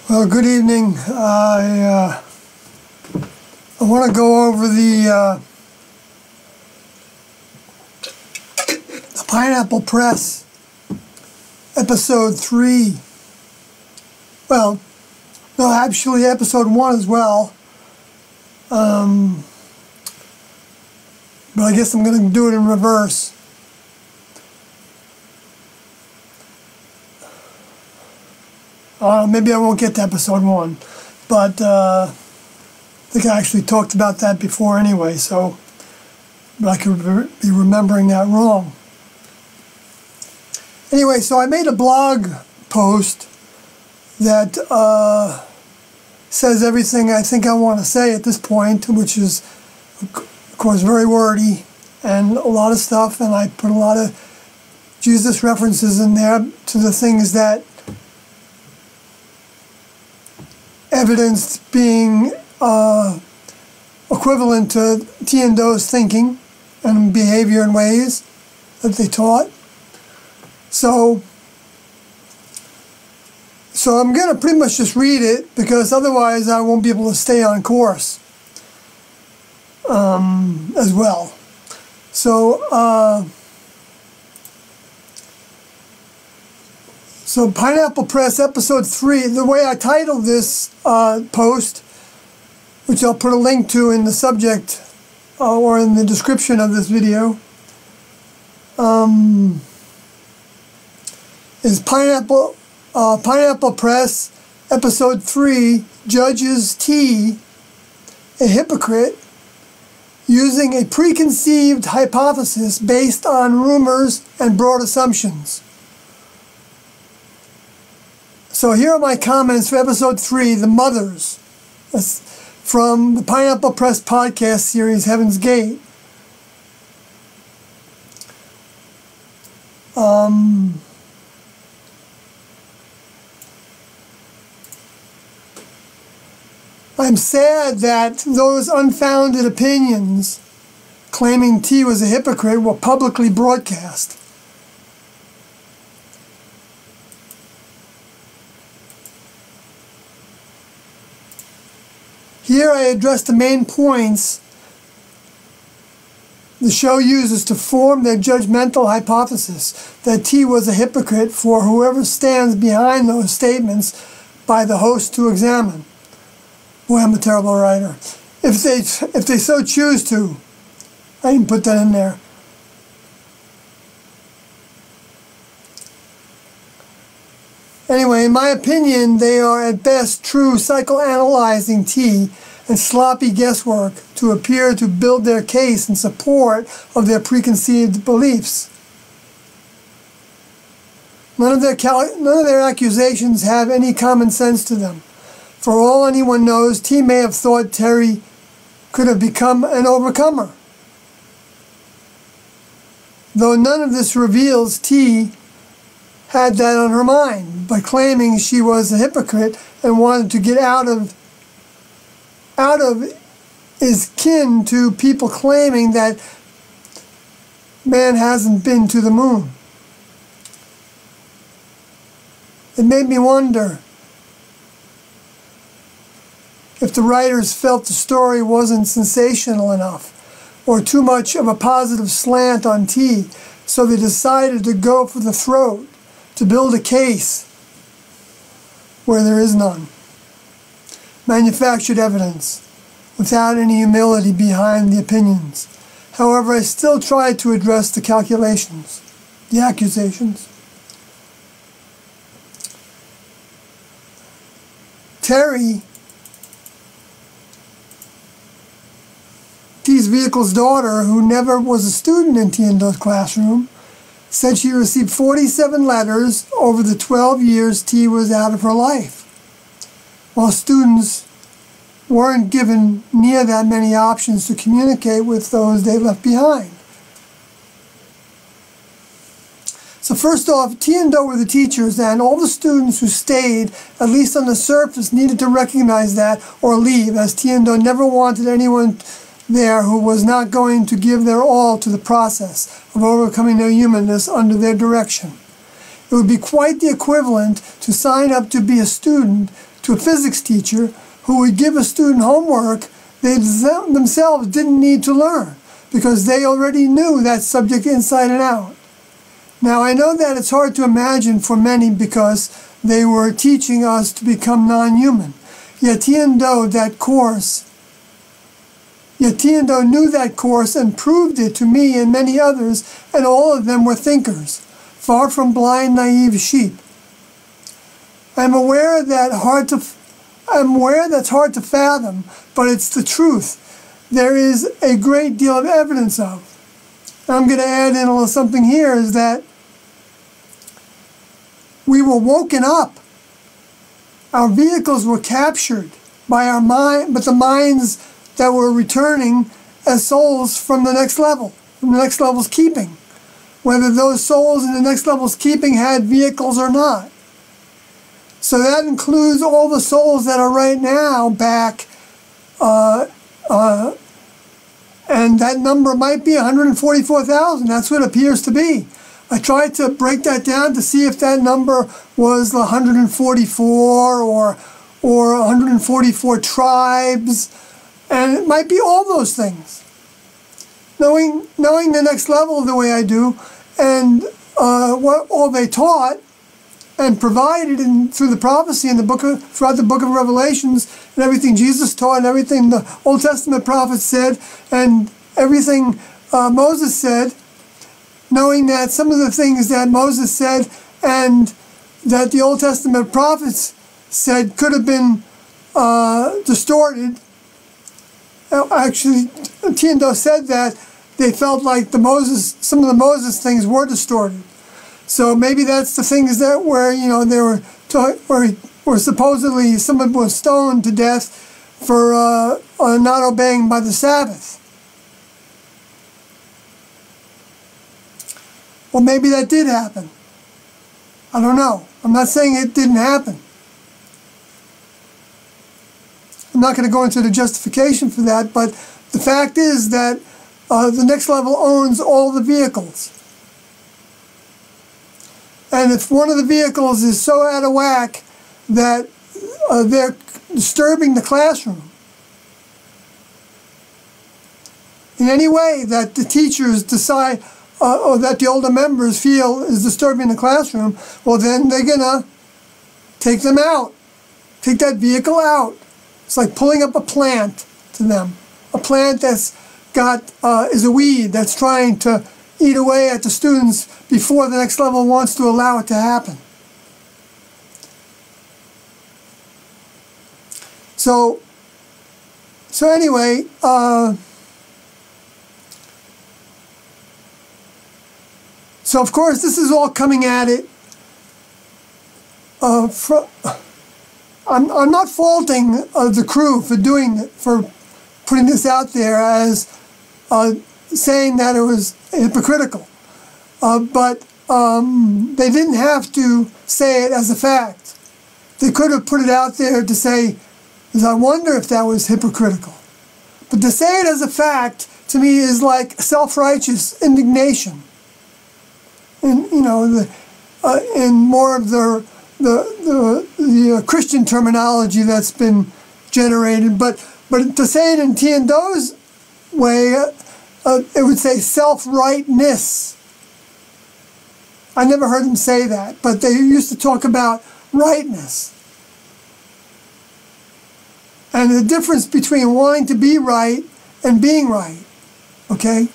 Well, good evening. I want to go over the Pineapple Press, episode 3. Well, no, actually episode 1 as well. But I guess I'm going to do it in reverse. Maybe I won't get to episode 1, but I think I actually talked about that before anyway, so but I could be remembering that wrong. Anyway, so I made a blog post that says everything I think I want to say at this point, which is, of course, very wordy and a lot of stuff, and I put a lot of Jesus references in there to the things that evidenced being equivalent to Tiendo's thinking and behavior and ways that they taught. So I'm going to pretty much just read it, because otherwise I won't be able to stay on course as well. So Pineapple Press, episode 3, the way I titled this post, which I'll put a link to in the subject or in the description of this video, is Pineapple Press, episode 3, Judges T, a hypocrite, using a preconceived hypothesis based on rumors and broad assumptions. So here are my comments for episode 3, The Mothers, from the Pineapple Press podcast series, Heaven's Gate. I'm sad that those unfounded opinions claiming T was a hypocrite were publicly broadcast. Here I address the main points the show uses to form their judgmental hypothesis that T was a hypocrite for whoever stands behind those statements by the host to examine. Boy, I'm a terrible writer. If they so choose to. I didn't put that in there. Anyway, in my opinion, they are at best true psychoanalyzing T and sloppy guesswork to appear to build their case in support of their preconceived beliefs. None of their accusations have any common sense to them. For all anyone knows, T may have thought Terry could have become an overcomer. Though none of this reveals T had that on her mind, by claiming she was a hypocrite and wanted to get out of is kin to people claiming that man hasn't been to the moon. It made me wonder if the writers felt the story wasn't sensational enough or too much of a positive slant on T, so they decided to go for the throat to build a case where there is none. Manufactured evidence without any humility behind the opinions. However, I still tried to address the accusations. Terry, T's vehicle's daughter, who never was a student in Tiendo's classroom, said she received 47 letters over the 12 years T was out of her life, while students weren't given near that many options to communicate with those they left behind. So first off, Tiendo were the teachers, and all the students who stayed, at least on the surface, needed to recognize that or leave, as Tiendo never wanted anyone there who was not going to give their all to the process of overcoming their humanness under their direction. It would be quite the equivalent to sign up to be a student to a physics teacher who would give a student homework they themselves didn't need to learn because they already knew that subject inside and out. Now, I know that it's hard to imagine for many because they were teaching us to become non-human. Yet Tiendo knew that course and proved it to me and many others, and all of them were thinkers, far from blind, naive sheep. I'm aware that's hard to fathom, but it's the truth. There is a great deal of evidence of. I'm going to add in a little something here, is that we were woken up. Our vehicles were captured by our mind, but the minds that were returning as souls from the next level, from the next level's keeping, whether those souls in the next level's keeping had vehicles or not. So that includes all the souls that are right now back, and that number might be 144,000. That's what it appears to be. I tried to break that down to see if that number was 144 or 144 tribes, and it might be all those things. Knowing the next level the way I do, and what all they taught and provided through the prophecy in throughout the book of Revelations, and everything Jesus taught, and everything the Old Testament prophets said, and everything Moses said, knowing that some of the things that Moses said and that the Old Testament prophets said could have been distorted. Actually, Tiendo said that they felt like some of the Moses things were distorted. So maybe that's the things that they were supposedly someone was stoned to death for not obeying by the Sabbath. Well, maybe that did happen. I don't know. I'm not saying it didn't happen. I'm not going to go into the justification for that, but the fact is that the next level owns all the vehicles. And if one of the vehicles is so out of whack that they're disturbing the classroom in any way that the teachers decide or that the older members feel is disturbing the classroom, well, then they're going to take them out. Take that vehicle out. It's like pulling up a plant to them. A plant that's is a weed that's trying to eat away at the students before the next level wants to allow it to happen. So anyway, so of course this is all coming at it. I'm not faulting the crew for putting this out there as saying that it was hypocritical, but they didn't have to say it as a fact. They could have put it out there to say, I wonder if that was hypocritical. But to say it as a fact, to me, is like self-righteous indignation. And in more of the Christian terminology that's been generated, but to say it in Tiendo's way, it would say self-rightness. I never heard him say that, but they used to talk about rightness. And the difference between wanting to be right and being right, okay?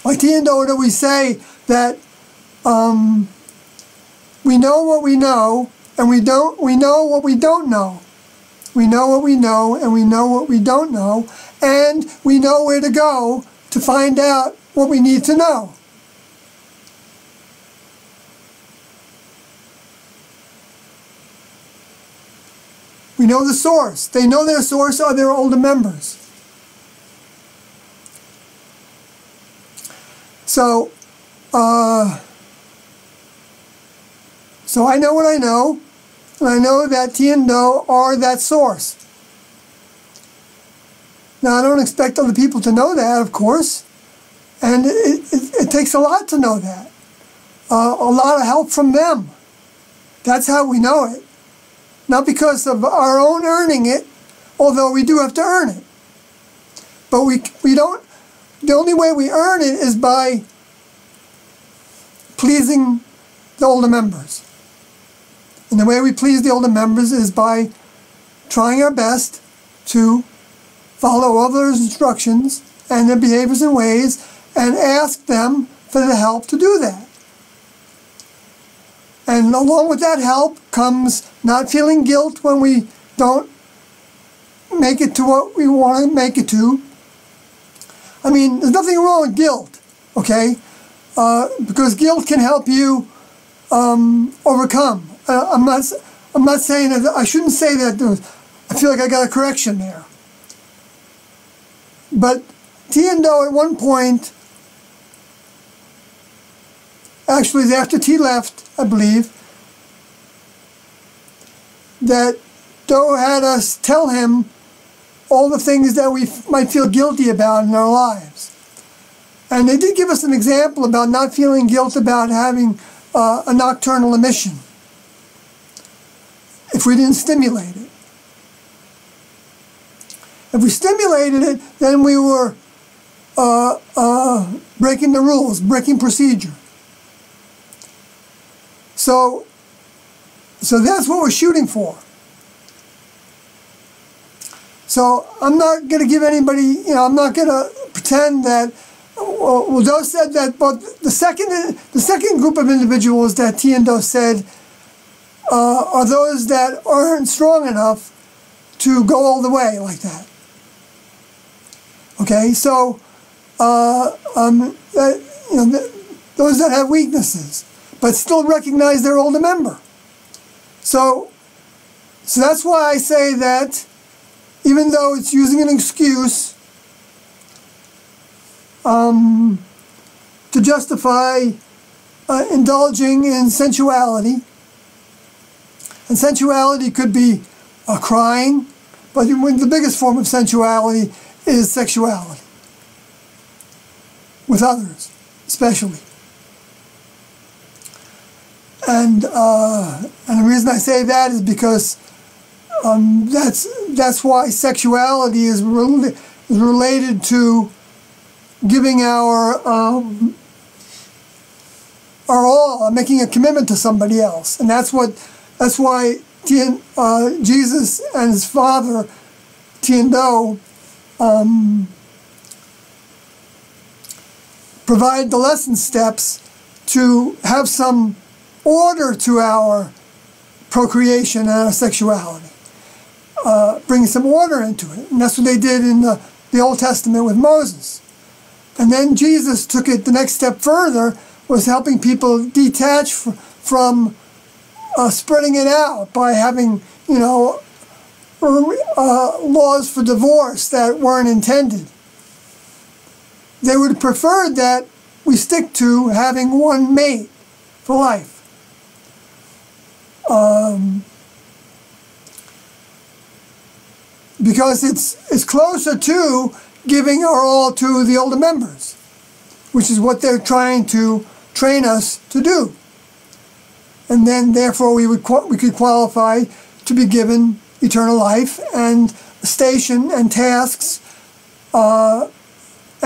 Like Tiendo would always say that we know what we know, and we know what we don't know. We know what we know, and we know what we don't know, and we know where to go to find out what we need to know. We know the source. They know their source are their older members. So I know what I know, and I know that Tiendo are that source. Now, I don't expect other people to know that, of course, and it takes a lot to know that. A lot of help from them. That's how we know it. not because of our own earning it, although we do have to earn it. But we don't, the only way we earn it is by pleasing the older members. And the way we please the older members is by trying our best to follow others' instructions and their behaviors and ways and ask them for the help to do that. And along with that help comes not feeling guilt when we don't make it to what we want to make it to. I mean, there's nothing wrong with guilt, okay? Because guilt can help you overcome. I'm not saying that, I shouldn't say that. I feel like I got a correction there. But T and Do at one point, actually after T left, I believe, that Do had us tell him all the things that we might feel guilty about in our lives. And they did give us an example about not feeling guilt about having a nocturnal emission if we didn't stimulate it. If we stimulated it, then we were breaking the rules, breaking procedure. So that's what we're shooting for. So I'm not going to give anybody, I'm not going to pretend that, well, Do said that, but the second group of individuals that T and Do said are those that aren't strong enough to go all the way like that. Okay, so those that have weaknesses, but still recognize their older member. So that's why I say that even though it's using an excuse to justify indulging in sensuality, and sensuality could be crying, but the biggest form of sensuality is sexuality, with others, especially. And the reason I say that is because that's why sexuality is related to giving our all, making a commitment to somebody else, and that's why Jesus and his father T and Do provide the lesson steps to have some order to our procreation and our sexuality, bring some order into it. And that's what they did in the Old Testament with Moses. And then Jesus took it the next step further, was helping people detach from spreading it out by having, laws for divorce that weren't intended. They would have preferred that we stick to having one mate for life. Because it's closer to giving our all to the older members, which is what they're trying to train us to do. And then, therefore, we could qualify to be given eternal life and station and tasks and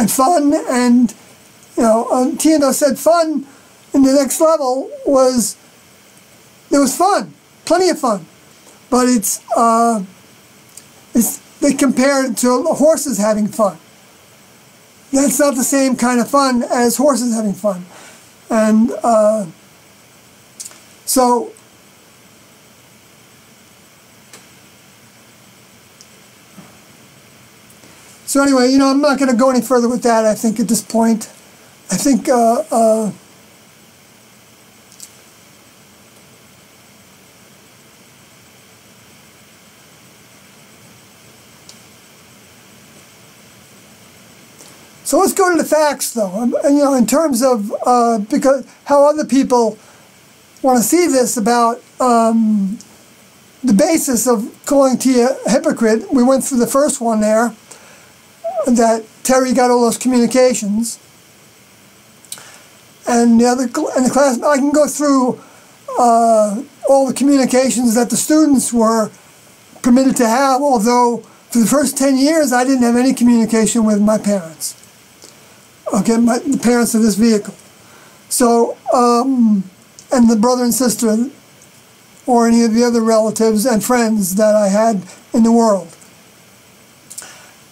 fun. And T and Do said fun in the next level was, there was fun, plenty of fun, but they compare it to horses having fun. That's not the same kind of fun as horses having fun. And so anyway, I'm not going to go any further with that, I think, at this point. I think so let's go to the facts, though. And, in terms of because how other people want to see this about the basis of calling T a hypocrite. We went through the first one there, that Terry got all those communications, and the class. I can go through all the communications that the students were permitted to have, although for the first 10 years I didn't have any communication with my parents. Okay, the parents of this vehicle. So, and the brother and sister, or any of the other relatives and friends that I had in the world.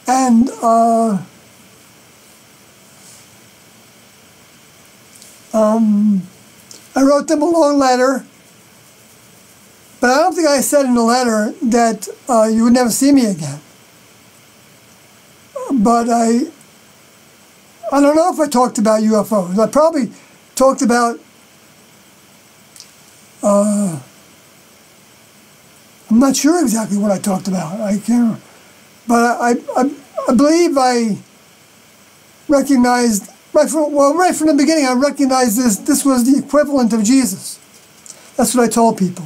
And I wrote them a long letter, but I don't think I said in the letter that you would never see me again. But I don't know if I talked about UFOs. I probably talked about I'm not sure exactly what I talked about. I can't, but I believe I recognized right from the beginning. I recognized this was the equivalent of Jesus. That's what I told people.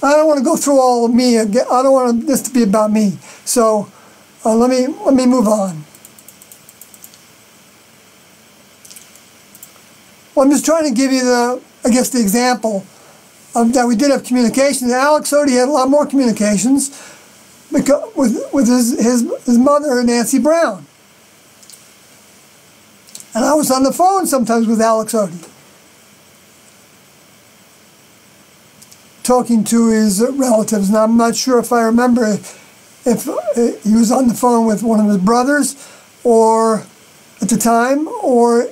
I don't want to go through all of me again. I don't want this to be about me. So let me move on. Well, I'm just trying to give you the example that we did have communications. Alex Odie had a lot more communications because, with his mother, Nancy Brown. And I was on the phone sometimes with Alex Odie, talking to his relatives. And I'm not sure if I remember if he was on the phone with one of his brothers, or at the time, or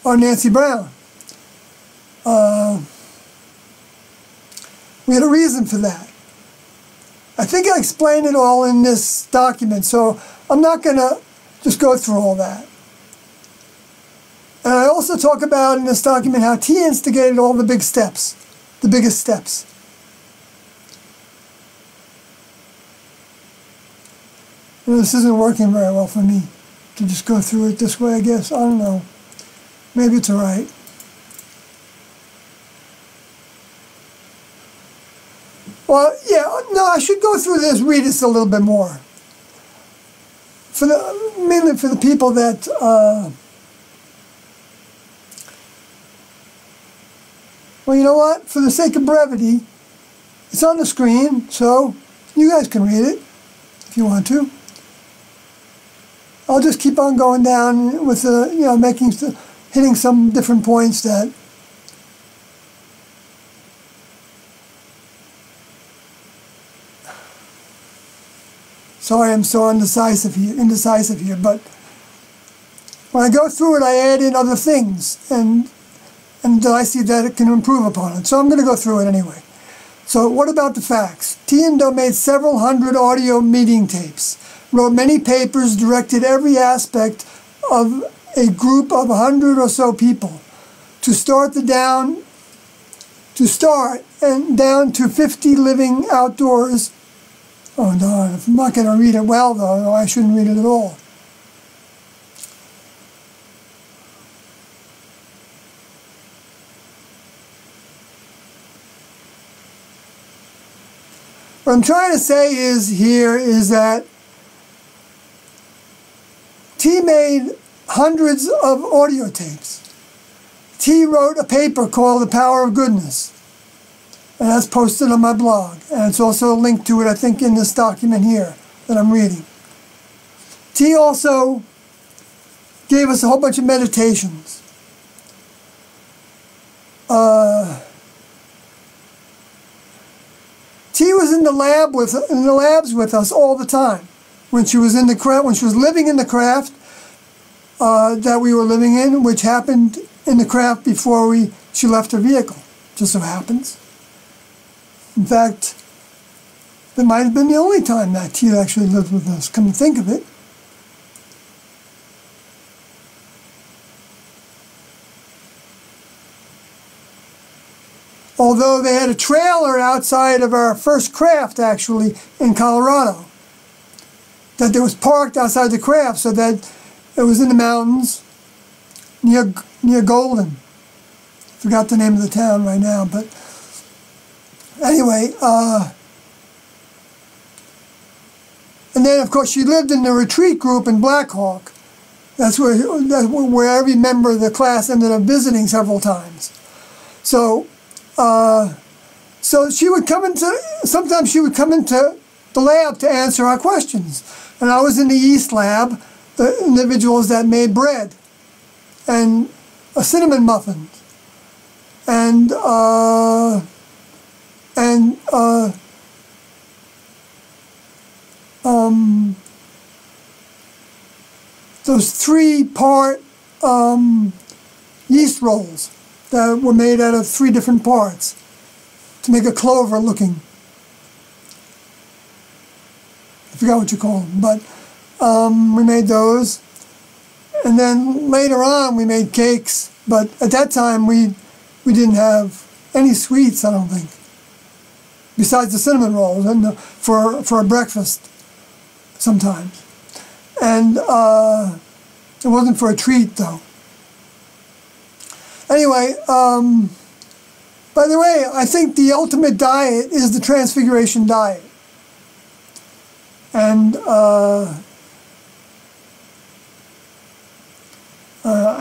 Nancy Brown. We had a reason for that. I think I explained it all in this document, so I'm not going to just go through all that. And I also talk about in this document how T instigated all the big steps, the biggest steps. You know, this isn't working very well for me to just go through it this way, I guess. I don't know. Maybe it's all right. Well, yeah, no, I should go through this, read this a little bit more. Mainly for the people that well, you know what? For the sake of brevity, it's on the screen, so you guys can read it if you want to. I'll just keep on going down with hitting some different points that. Sorry, I'm so indecisive here, but when I go through it, I add in other things, and I see that it can improve upon it. So I'm going to go through it anyway. So what about the facts? T and Do made several hundred audio meeting tapes, wrote many papers, directed every aspect of a group of 100 or so people to start down to 50 living outdoors. Oh darn, if I'm not going to read it well though, I shouldn't read it at all. What I'm trying to say is that T made hundreds of audio tapes. T wrote a paper called The Power of Goodness. And that's posted on my blog. And it's also linked to it, I think, in this document here that I'm reading. T also gave us a whole bunch of meditations. T was in the labs with us all the time when she was in the craft, when she was living in the craft that we were living in, which happened in the craft before she left her vehicle. Just so happens. In fact, that might have been the only time that T actually lived with us, come to think of it. Although they had a trailer outside of our first craft, actually, in Colorado, that was parked outside the craft, so that it was in the mountains near Golden. Forgot the name of the town right now, but anyway, and then of course she lived in the retreat group in Black Hawk. That's where every member of the class ended up visiting several times. So So sometimes she would come into the lab to answer our questions. And I was in the yeast lab, the individuals that made bread and a cinnamon muffin and those 3-part yeast rolls that were made out of 3 different parts to make a clover looking. I forgot what you call them, but we made those. And then later on we made cakes, but at that time we didn't have any sweets, I don't think, besides the cinnamon rolls and for a breakfast sometimes. And it wasn't for a treat though. Anyway, by the way, I think the ultimate diet is the Transfiguration diet. And I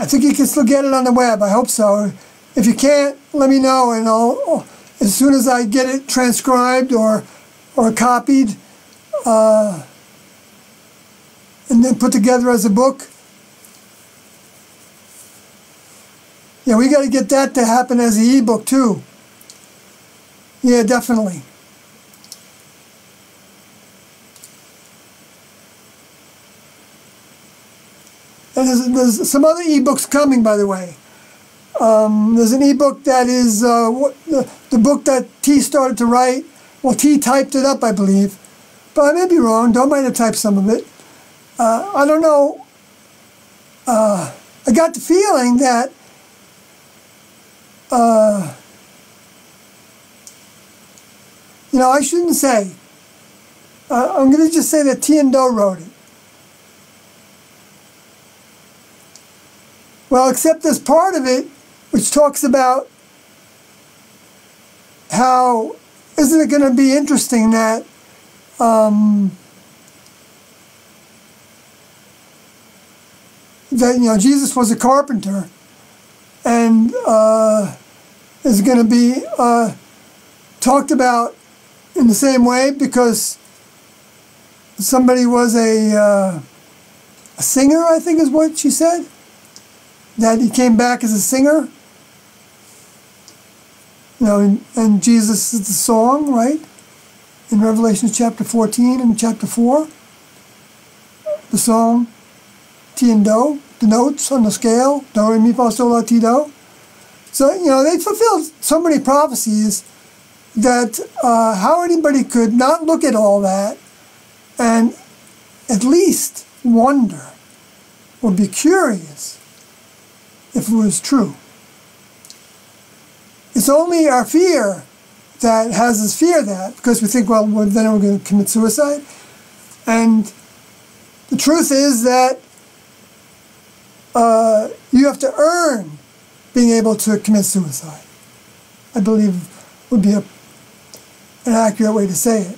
think you can still get it on the web. I hope so. If you can't, let me know, and I'll, as soon as I get it transcribed or copied, and then put together as a book. Yeah, we got to get that to happen as an ebook too. Yeah, definitely. And there's some other ebooks coming, by the way. There's an ebook that is the book that T started to write. Well, T typed it up, I believe, but I may be wrong. Don't might have typed some of it. I don't know. I got the feeling that you know, I shouldn't say. I'm going to just say that T and Do wrote it. Well, except there's part of it which talks about how, isn't it going to be interesting that that, you know, Jesus was a carpenter, and is going to be talked about in the same way because somebody was a singer, I think is what she said, that he came back as a singer, you know, and Jesus is the song, right, in Revelation chapter 14 and chapter 4, the song Ti and Do, the notes on the scale, Do, Re, Mi, Fa, Sol, La, Ti, Do. So, you know, they fulfilled so many prophecies that how anybody could not look at all that and at least wonder or be curious if it was true. It's only our fear that has us fear that, because we think, well, then we're going to commit suicide. And the truth is that you have to earn being able to commit suicide, I believe would be an accurate way to say it.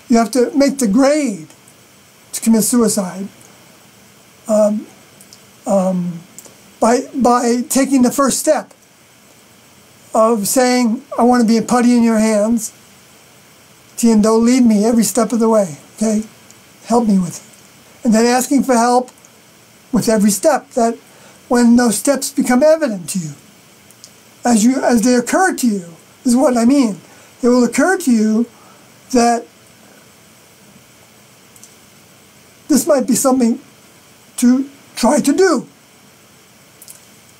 You have to make the grade to commit suicide by taking the first step of saying, I want to be a putty in your hands. Ti and Do, lead me every step of the way, okay? Help me with it. And then asking for help with every step, that when those steps become evident to you, as they occur to you, is what I mean. It will occur to you that this might be something to try to do,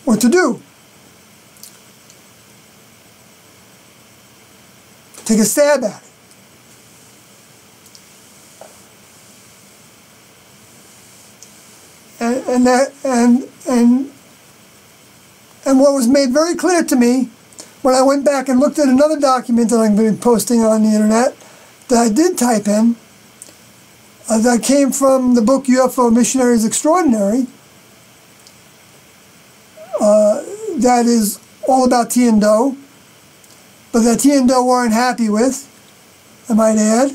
or to do. Take a stab at it. And what was made very clear to me when I went back and looked at another document that I've been posting on the internet that I did type in, that came from the book UFO Missionaries Extraordinary, that is all about Ti and Do, but that Ti and Do weren't happy with, I might add.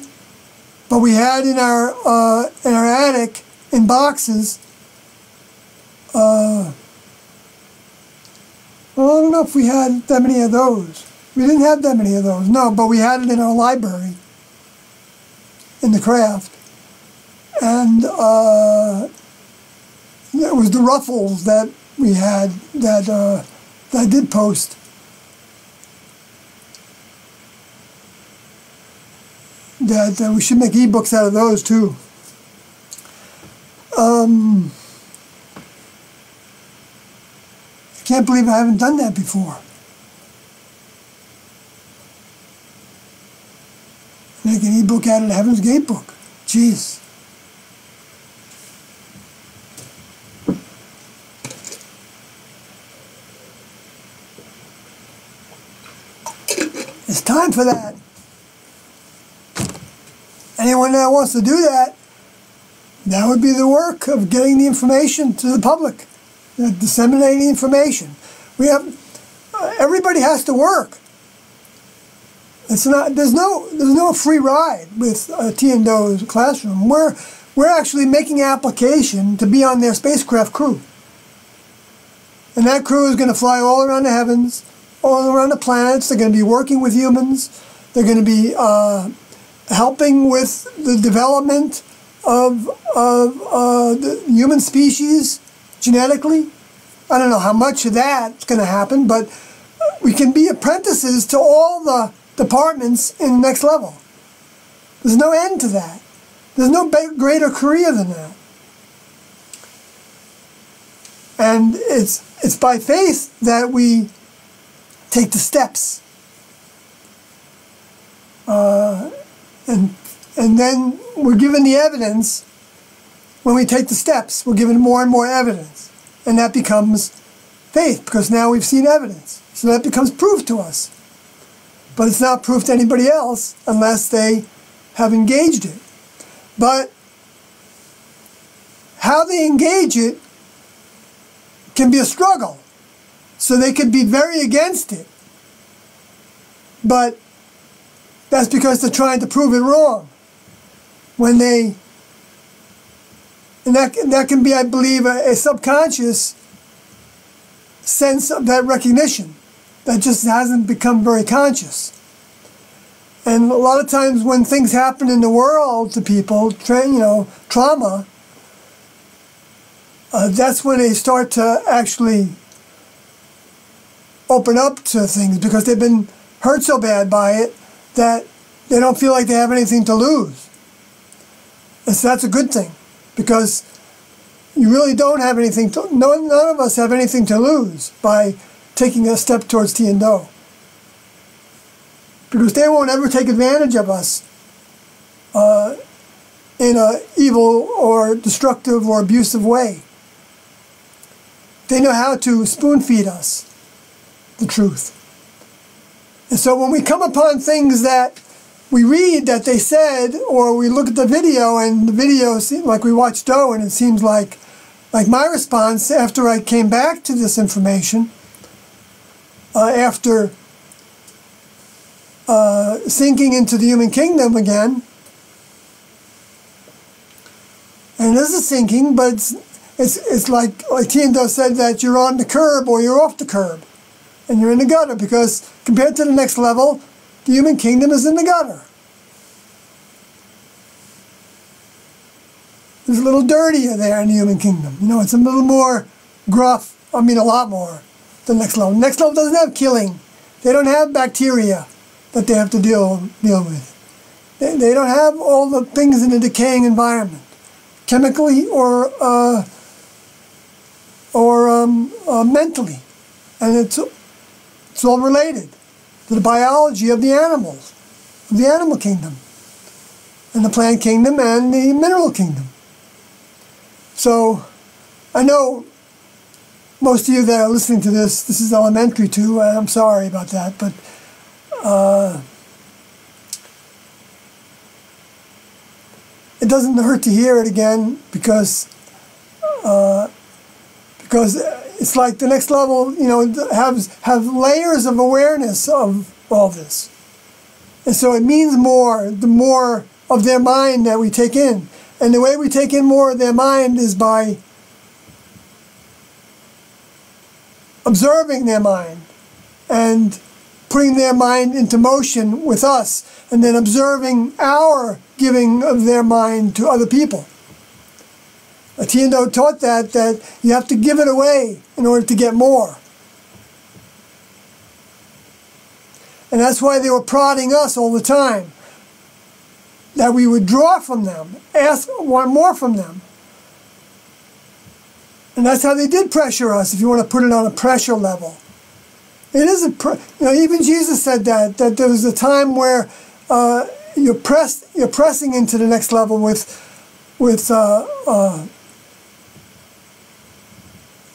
But we had in our attic in boxes. Well, I don't know if we had that many of those. We didn't have that many of those, no, but we had it in our library, in the craft. And it was the ruffles that we had that I did post. That we should make ebooks out of those too. I can't believe I haven't done that before. Make an ebook out of the Heaven's Gate book. Jeez. It's time for that. Anyone that wants to do that, that would be the work of getting the information to the public, disseminating the information. We have everybody has to work. It's not there's no free ride with T&Do's classroom. We're actually making application to be on their spacecraft crew, and that crew is going to fly all around the heavens, all around the planets. They're going to be working with humans. They're going to be helping with the development of the human species genetically. I don't know how much of that's going to happen, but we can be apprentices to all the departments in the next level. There's no end to that. There's no greater career than that. And it's by faith that we take the steps. And then we're given the evidence. When we take the steps, we're given more and more evidence. And that becomes faith, because now we've seen evidence. So that becomes proof to us. But it's not proof to anybody else unless they have engaged it. But how they engage it can be a struggle. So they could be very against it. But that's because they're trying to prove it wrong. When they, and that can be, I believe, a subconscious sense of that recognition that just hasn't become very conscious. And a lot of times when things happen in the world to people, trauma, that's when they start to actually open up to things, because they've been hurt so bad by it that they don't feel like they have anything to lose. And so that's a good thing, because you really don't have anything to, none of us have anything to lose by taking a step towards T&Do. Because they won't ever take advantage of us in an evil or destructive or abusive way. They know how to spoon feed us the truth. And so when we come upon things that we read that they said, or we look at the video and the video seems like we watched Doe, and it seems like my response after I came back to this information, after sinking into the human kingdom again, and it is a sinking, but it's like T&Do said, that you're on the curb or you're off the curb, and you're in the gutter, because compared to the next level, the human kingdom is in the gutter. It's a little dirtier there in the human kingdom. You know, it's a little more gruff. I mean, a lot more than the next level. Next level doesn't have killing. They don't have bacteria that they have to deal with. They don't have all the things in a decaying environment, chemically or mentally, and it's all related to the biology of the animals, of the animal kingdom, and the plant kingdom, and the mineral kingdom. So, I know most of you that are listening to this is elementary to, and I'm sorry about that, but it doesn't hurt to hear it again, because it's like the next level, you know, have layers of awareness of all this. And so it means more, the more of their mind that we take in. And the way we take in more of their mind is by observing their mind and putting their mind into motion with us, and then observing our giving of their mind to other people. Tiendo taught that you have to give it away in order to get more. And that's why they were prodding us all the time, that we would draw from them, want more from them. And that's how they did pressure us, if you want to put it on a pressure level. It isn't, even Jesus said that there was a time where you're pressing into the next level with I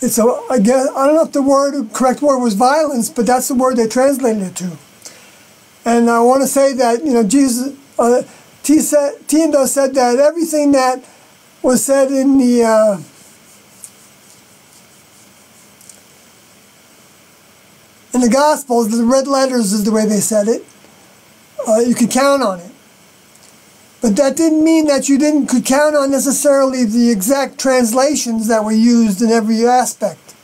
don't know if the correct word was violence, but that's the word they translated it to. And I want to say that, Jesus, Tiendo said that everything that was said in the Gospels, the red letters is the way they said it, you could count on it. But that didn't mean that you could count on necessarily the exact translations that were used in every aspect.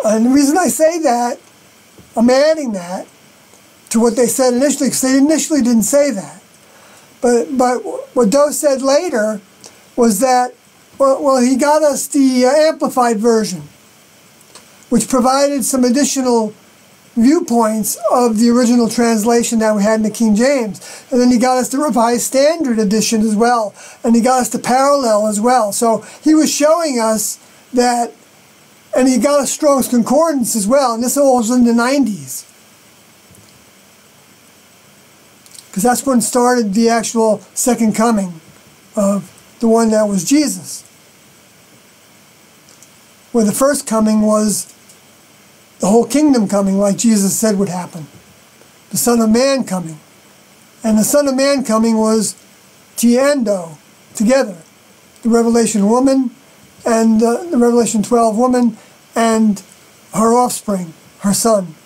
And the reason I say that, I'm adding that to what they said initially, because they initially didn't say that. But what Doe said later was that, well, he got us the amplified version, which provided some additional viewpoints of the original translation that we had in the King James. And then he got us the Revised Standard Edition as well, and he got us the parallel as well. So he was showing us that, and he got us Strong's Concordance as well, and this all was in the 90s. Because that's when started the actual second coming of the one that was Jesus. Where the first coming was the whole kingdom coming, like Jesus said would happen. The Son of Man coming. And the Son of Man coming was Tiendo, together. The Revelation woman, and the Revelation 12 woman, and her offspring, her son.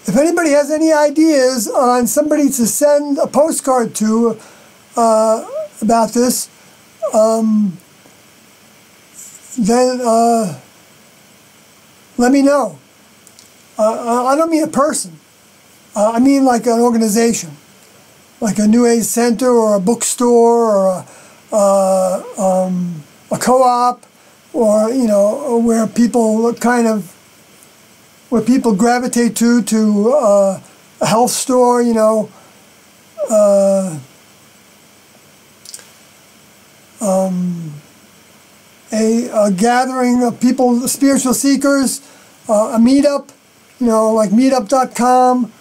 If anybody has any ideas on somebody to send a postcard to about this, then let me know. I don't mean a person. I mean like an organization, like a New Age center or a bookstore or a co-op, or where people where people gravitate to a health store, a gathering of people, spiritual seekers, a meetup, like meetup.com,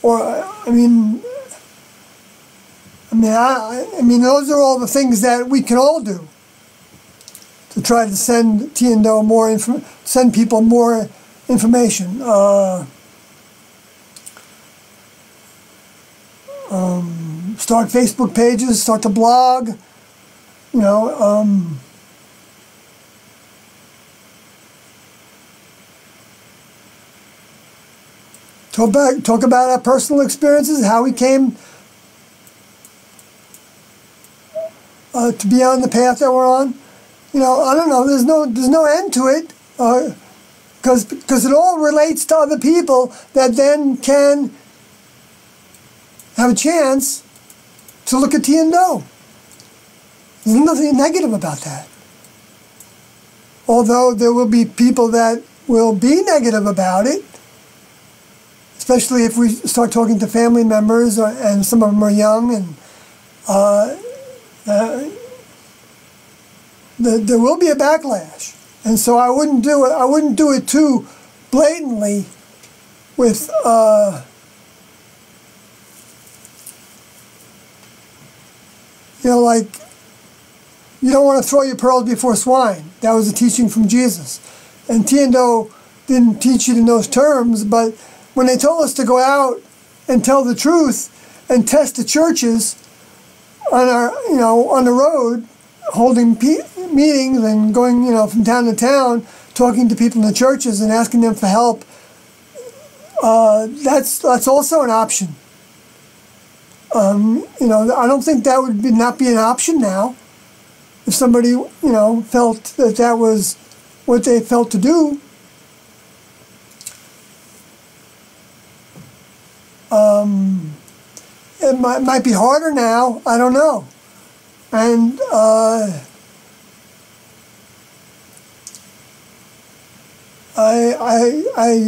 or I mean, those are all the things that we can all do to try to send Tiendo send people more information. Start Facebook pages, start to blog, talk about our personal experiences, how we came to be on the path that we're on. I don't know. There's no end to it, because it all relates to other people that then can have a chance to look at Tiendo. There's nothing negative about that. Although there will be people that will be negative about it, especially if we start talking to family members, and some of them are young, and there will be a backlash. And so I wouldn't do it. I wouldn't do it too blatantly with like, you don't want to throw your pearls before swine. That was a teaching from Jesus. And Tiendo didn't teach it in those terms, but when they told us to go out and tell the truth and test the churches, on the road, holding meetings and going, from town to town, talking to people in the churches and asking them for help. That's also an option. I don't think that would not be an option now. If somebody, felt that was what they felt to do. It might be harder now. I don't know. And I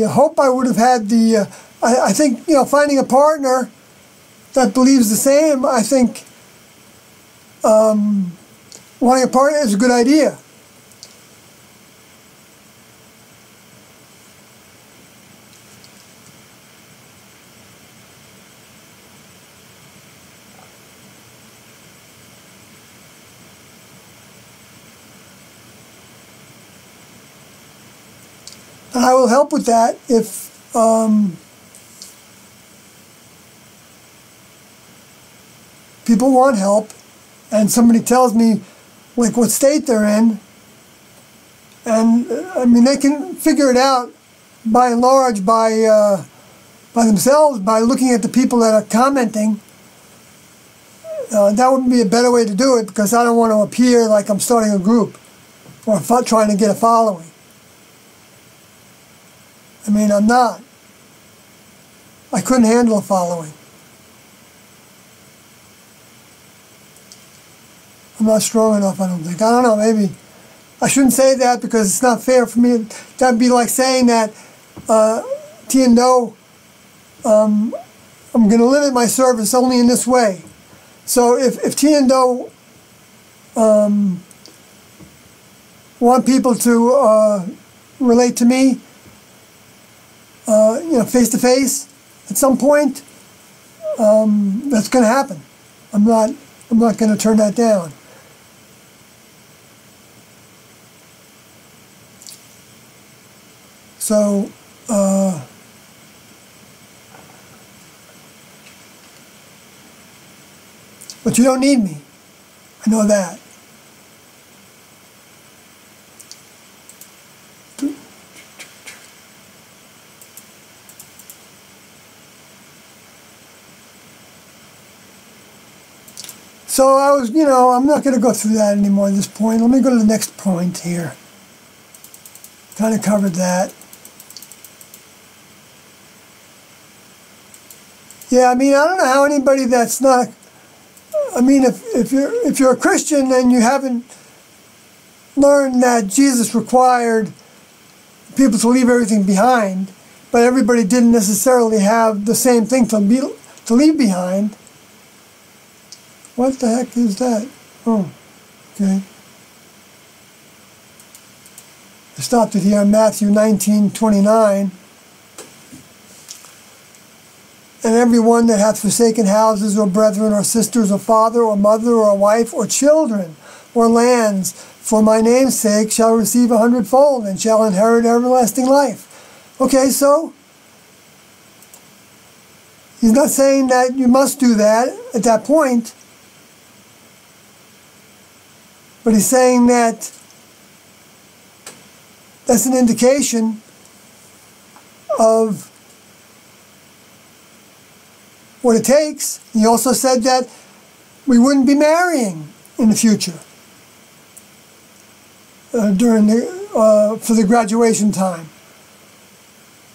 hope I would have had the. I think finding a partner that believes the same. I think wanting a partner is a good idea. And I will help with that if people want help and somebody tells me like what state they're in. And I mean, they can figure it out by and large by themselves, by looking at the people that are commenting. That would be a better way to do it, because I don't want to appear like I'm starting a group or trying to get a following. I mean, I'm not. I couldn't handle a following. I'm not strong enough, I don't think. I don't know, maybe. I shouldn't say that because it's not fair for me. That'd be like saying that Tiendo, I'm going to limit my service only in this way. So if Tiendo want people to relate to me, face to face, at some point, that's going to happen. I'm not going to turn that down. So, but you don't need me. I know that. So I was, I'm not going to go through that anymore at this point. Let me go to the next point here. Kind of covered that. Yeah, I mean, I don't know how anybody that's not. I mean, if you're a Christian and you haven't learned that Jesus required people to leave everything behind, but everybody didn't necessarily have the same thing to leave behind. What the heck is that? Oh, okay. I stopped it here in Matthew 19:29. And everyone that hath forsaken houses, or brethren, or sisters, or father, or mother, or wife, or children, or lands, for my name's sake, shall receive 100-fold, and shall inherit everlasting life. Okay, so he's not saying that you must do that at that point, but he's saying that that's an indication of what it takes. He also said that we wouldn't be marrying in the future during for the graduation time.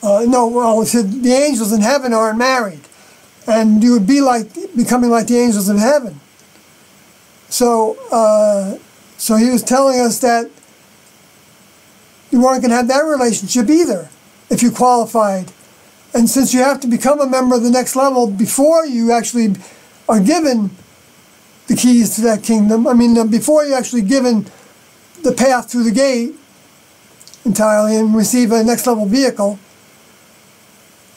He said the angels in heaven aren't married, and you would be becoming like the angels in heaven. So, so he was telling us that you weren't going to have that relationship either if you qualified. And since you have to become a member of the next level before you actually are given the keys to that kingdom, I mean, before you're actually given the path through the gate entirely and receive a next level vehicle,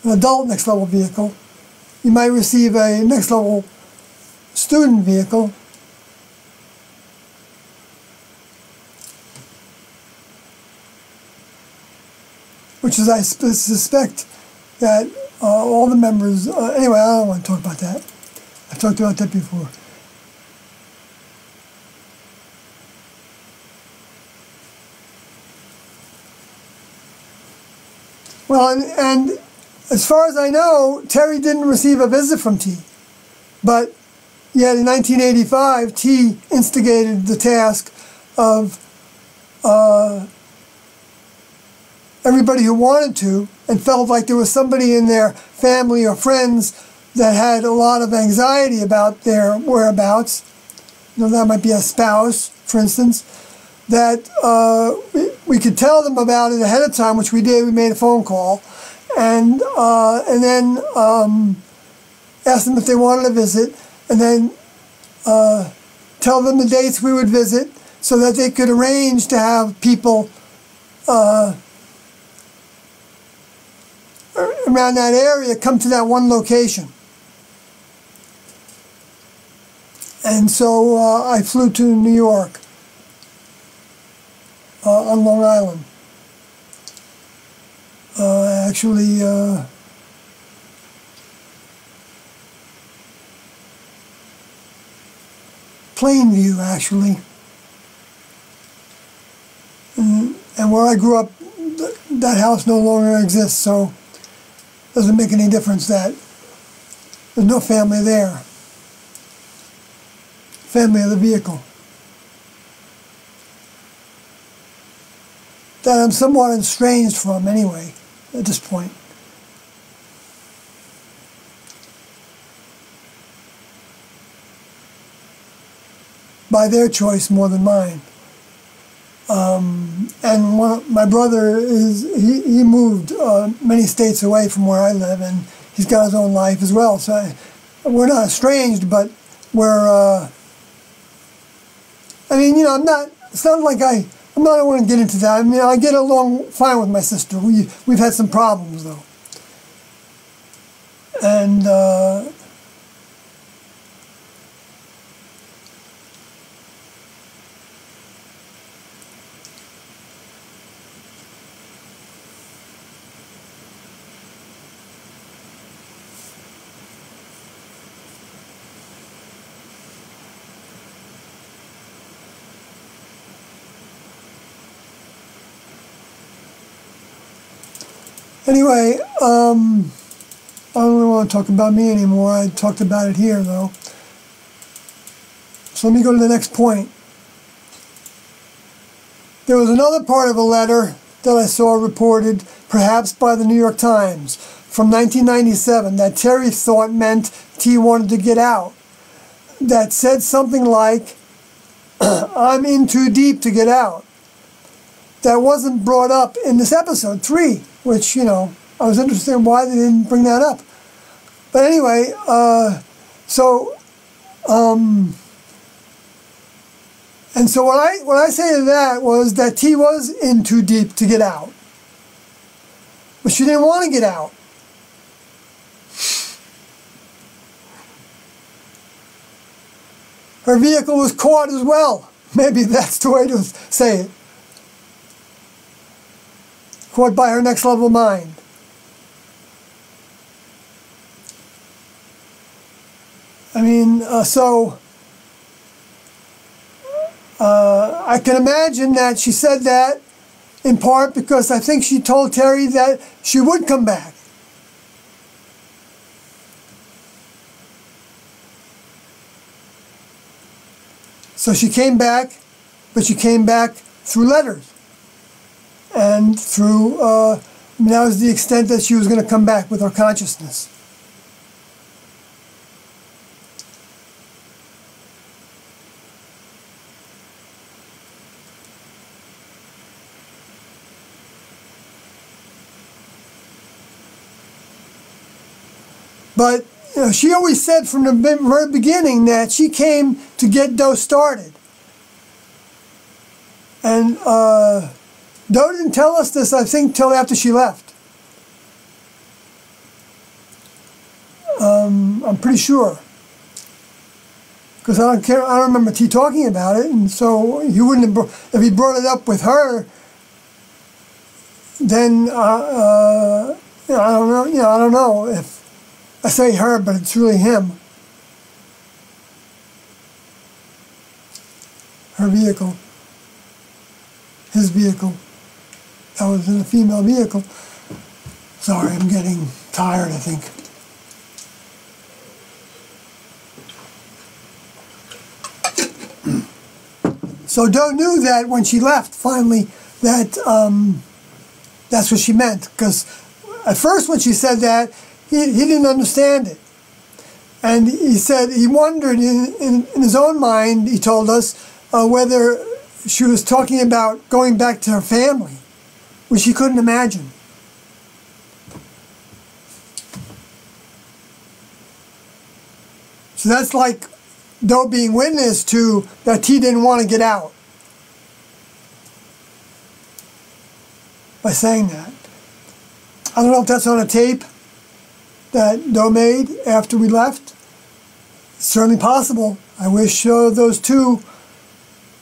an adult next level vehicle, you might receive a next level student vehicle. Which is, I suspect, that all the members, anyway, I don't want to talk about that. I've talked about that before. Well, and as far as I know, Terry didn't receive a visit from T. But yet in 1985, T instigated the task of everybody who wanted to and felt like there was somebody in their family or friends that had a lot of anxiety about their whereabouts. You know, that might be a spouse, for instance, that we could tell them about it ahead of time, which we did. We made a phone call, and then ask them if they wanted to visit, and then tell them the dates we would visit so that they could arrange to have people around that area come to that one location. And so I flew to New York on Long Island. Actually, Plainview, actually. And where I grew up, that house no longer exists, so it doesn't make any difference that there's no family there. Family of the vehicle. That I'm somewhat estranged from anyway, at this point. By their choice more than mine. And my brother he moved many states away from where I live, and he's got his own life as well. So we're not estranged, but we're. I mean, you know, it's not like I don't want to get into that. I mean, I get along fine with my sister. We've had some problems though, and. Anyway, I don't really want to talk about me anymore. I talked about it here, though. So let me go to the next point. There was another part of a letter that I saw reported, perhaps by the New York Times, from 1997, that Terry thought meant T wanted to get out. That said something like, I'm in too deep to get out. That wasn't brought up in this episode 3, which, you know, I was interested in why they didn't bring that up. But anyway, and so what I say to that was that T was in too deep to get out. But she didn't want to get out. Her vehicle was caught as well. Maybe that's the way to say it. Caught by her next level mind. I mean, I can imagine that she said that in part because I think she told Terry that she would come back. So she came back, but she came back through letters. And through, that was the extent that she was going to come back with her consciousness. But you know, she always said from the very beginning that she came to get Doe started. And Doe didn't tell us this, I think, till after she left. I'm pretty sure. Because I don't remember T talking about it, and so he wouldn't have, if he brought it up with her, then, you know, I don't know if, I say her, but it's really him. Her vehicle. His vehicle. That was in a female vehicle. Sorry, I'm getting tired, I think. So Doe knew that when she left, finally, that that's what she meant. Because at first when she said that, he didn't understand it. And he said he wondered in his own mind, he told us, whether she was talking about going back to her family, which he couldn't imagine. So that's like Doe being witness to that T didn't want to get out by saying that. I don't know if that's on a tape that Doe made after we left. It's certainly possible. I wish those two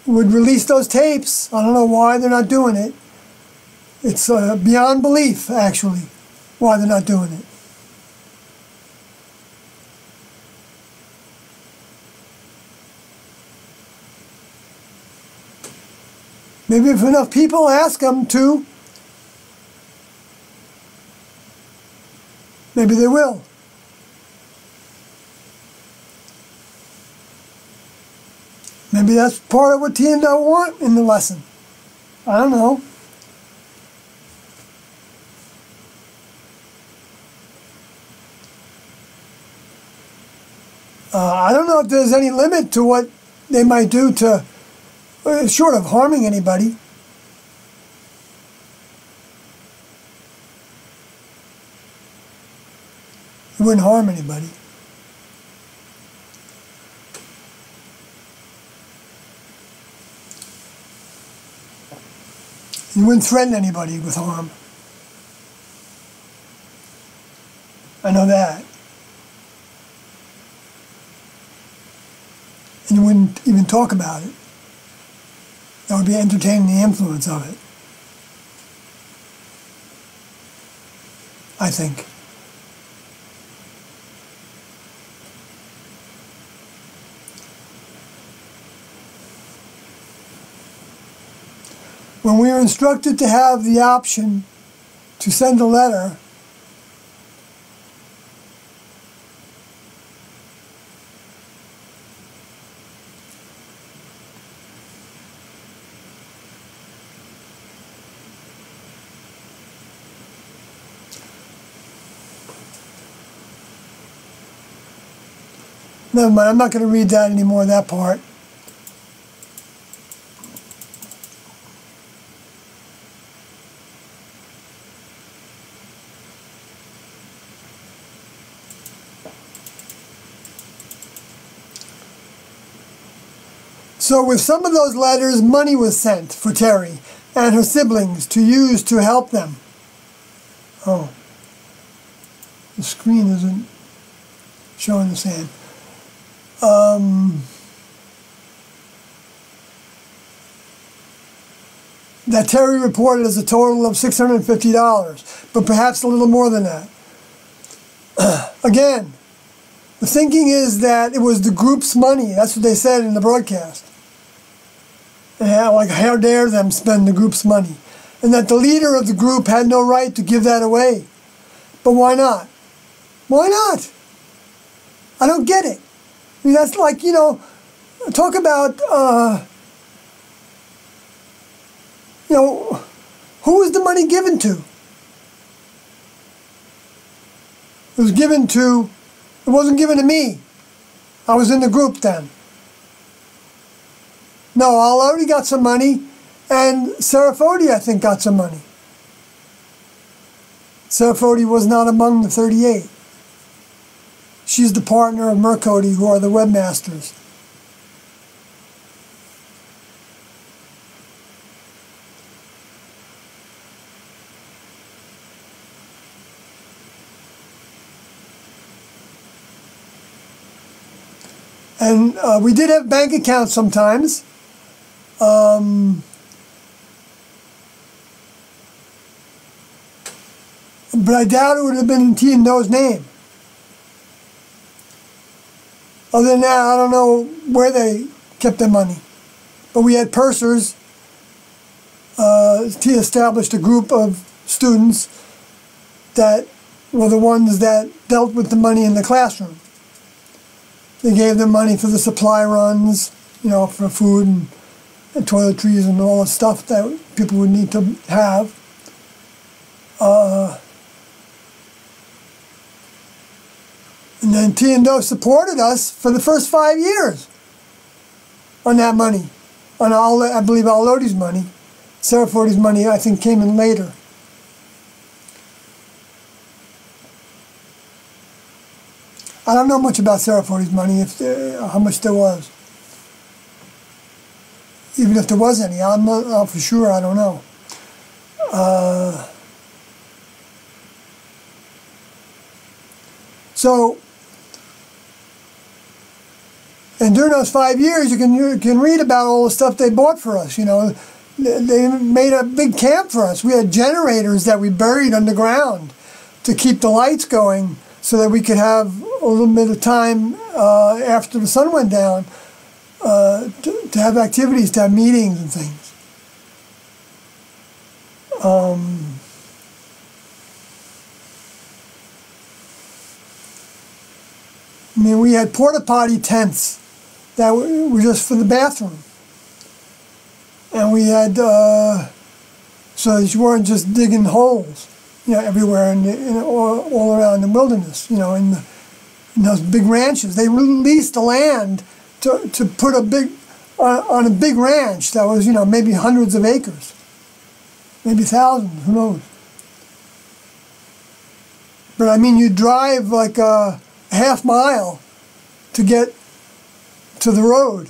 would release those tapes. I don't know why they're not doing it. It's beyond belief, actually, why they're not doing it. Maybe if enough people ask them to, maybe they will. Maybe that's part of what T and Doe want in the lesson. I don't know. I don't know if there's any limit to what they might do to, short of harming anybody. It wouldn't harm anybody. You wouldn't threaten anybody with harm. I know that. And you wouldn't even talk about it. That would be entertaining the influence of it, I think. When we were instructed to have the option to send a letter, never mind, I'm not going to read that anymore, that part. So with some of those letters, money was sent for Terry and her siblings to use to help them. Oh, the screen isn't showing the same. That Terry reported as a total of $650, but perhaps a little more than that. Again, the thinking is that it was the group's money. That's what they said in the broadcast. And like, how dare them spend the group's money? And that the leader of the group had no right to give that away. But why not? Why not? I don't get it. I mean, that's like, you know, talk about, you know, who was the money given to? It was given to, it wasn't given to me. I was in the group then. No, I already got some money, and Sarah Fody, I think, got some money. Sarah Fody was not among the 38. She's the partner of Mercody, who are the webmasters. And we did have bank accounts sometimes. But I doubt it would have been in T and Doe's name. Other than that, I don't know where they kept their money. But we had pursers. T established a group of students that were the ones that dealt with the money in the classroom. They gave them money for the supply runs, you know, for food and toiletries and all the stuff that people would need to have. And then T&O supported us for the first 5 years on that money, on I believe Al-Lodi's money. Sarah Forty's money, I think, came in later. I don't know much about Sarah Forty's money, how much there was. Even if there was any, I'm not for sure, I don't know. So, and during those 5 years, you can read about all the stuff they bought for us. You know, they made a big camp for us. We had generators that we buried underground to keep the lights going, so that we could have a little bit of time after the sun went down to have activities, to have meetings and things. I mean, we had porta potty tents that were just for the bathroom. And we had, so that you weren't just digging holes, you know, everywhere and all around the wilderness, you know, in those big ranches. They leased the land to put on a big ranch that was, you know, maybe hundreds of acres, maybe thousands, who knows. But I mean, you drive like a half mile to get to the road.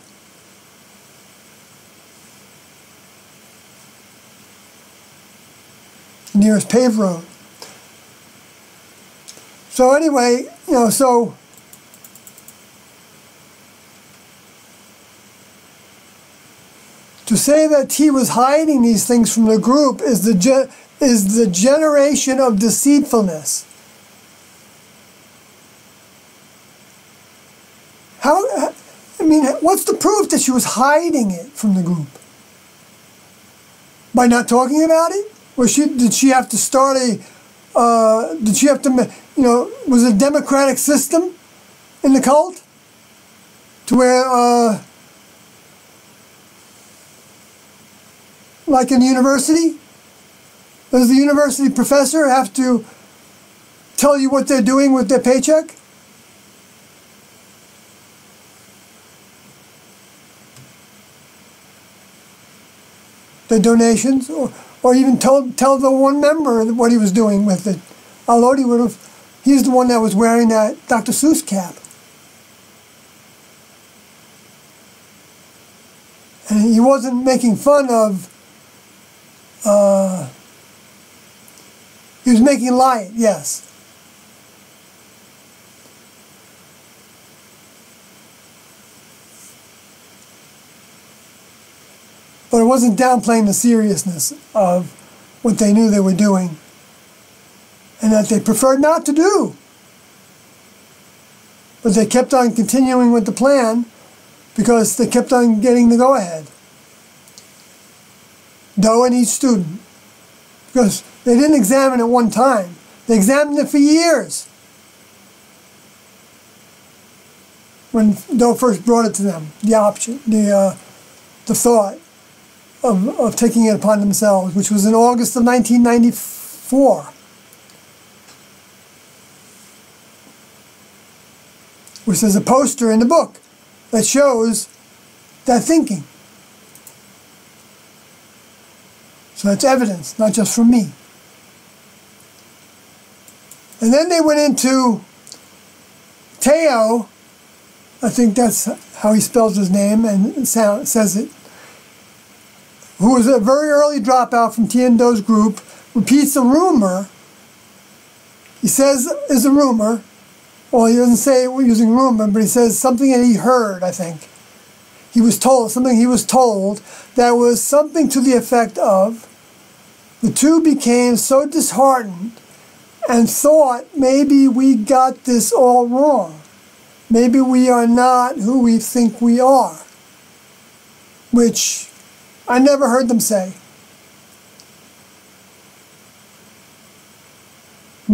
The nearest paved road. So anyway, you know, so to say that he was hiding these things from the group is the generation of deceitfulness. How? I mean, what's the proof that she was hiding it from the group? By not talking about it? Or did she have to start did she have to, you know, was it a democratic system in the cult? To where, like in the university, does the university professor have to tell you what they're doing with their paycheck? The donations, or even tell the one member what he was doing with it. Al-Lodi would have, he's the one that was wearing that Dr. Seuss cap. And he wasn't making fun of, he was making light, yes. But it wasn't downplaying the seriousness of what they knew they were doing and that they preferred not to do. But they kept on continuing with the plan because they kept on getting the go-ahead. Doe and each student. Because they didn't examine it one time. They examined it for years. When Doe first brought it to them, the option, the thought of taking it upon themselves, which was in August of 1994. Which there's a poster in the book that shows that thinking. So that's evidence, not just from me. And then they went into Teo, I think that's how he spells his name and says it, who was a very early dropout from Tiendo's group, repeats a rumor. He says is a rumor. Well, he doesn't say we're using rumor, but he says something that he heard, I think. He was told, something he was told that was something to the effect of, the two became so disheartened and thought maybe we got this all wrong. Maybe we are not who we think we are. Which I never heard them say.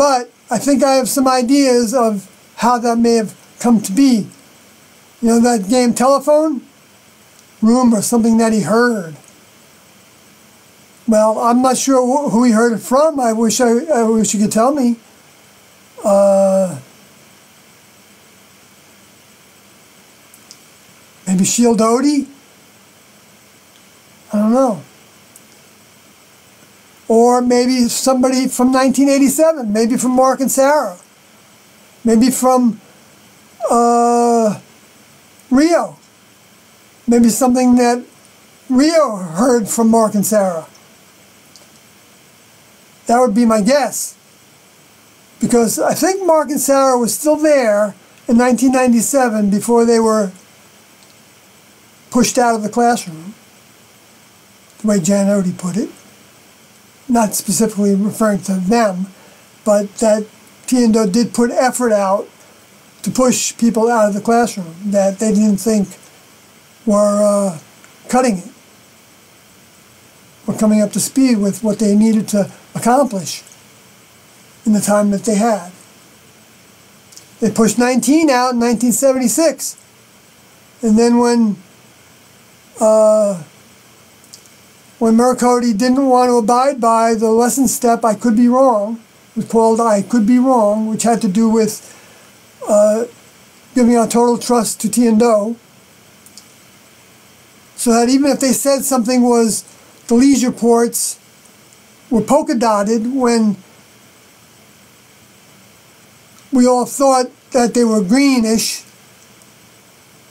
But I think I have some ideas of how that may have come to be. You know that game Telephone? Room or something that he heard. Well, I'm not sure who he heard it from. I wish you could tell me. Maybe Shield Odie? I don't know. Or maybe somebody from 1987. Maybe from Mark and Sarah. Maybe from Rio. Maybe something that Rio heard from Mark and Sarah. That would be my guess. Because I think Mark and Sarah was still there in 1997 before they were pushed out of the classroom, the way Jan Odie put it. Not specifically referring to them, but that T&O did put effort out to push people out of the classroom that they didn't think were cutting it, were coming up to speed with what they needed to accomplish in the time that they had. They pushed 19 out in 1976. And then when Mercody didn't want to abide by the lesson step, I could be wrong, it was called I Could Be Wrong, which had to do with giving our total trust to T&O. So that even if they said something was, the leisure ports were polka dotted when we all thought that they were greenish.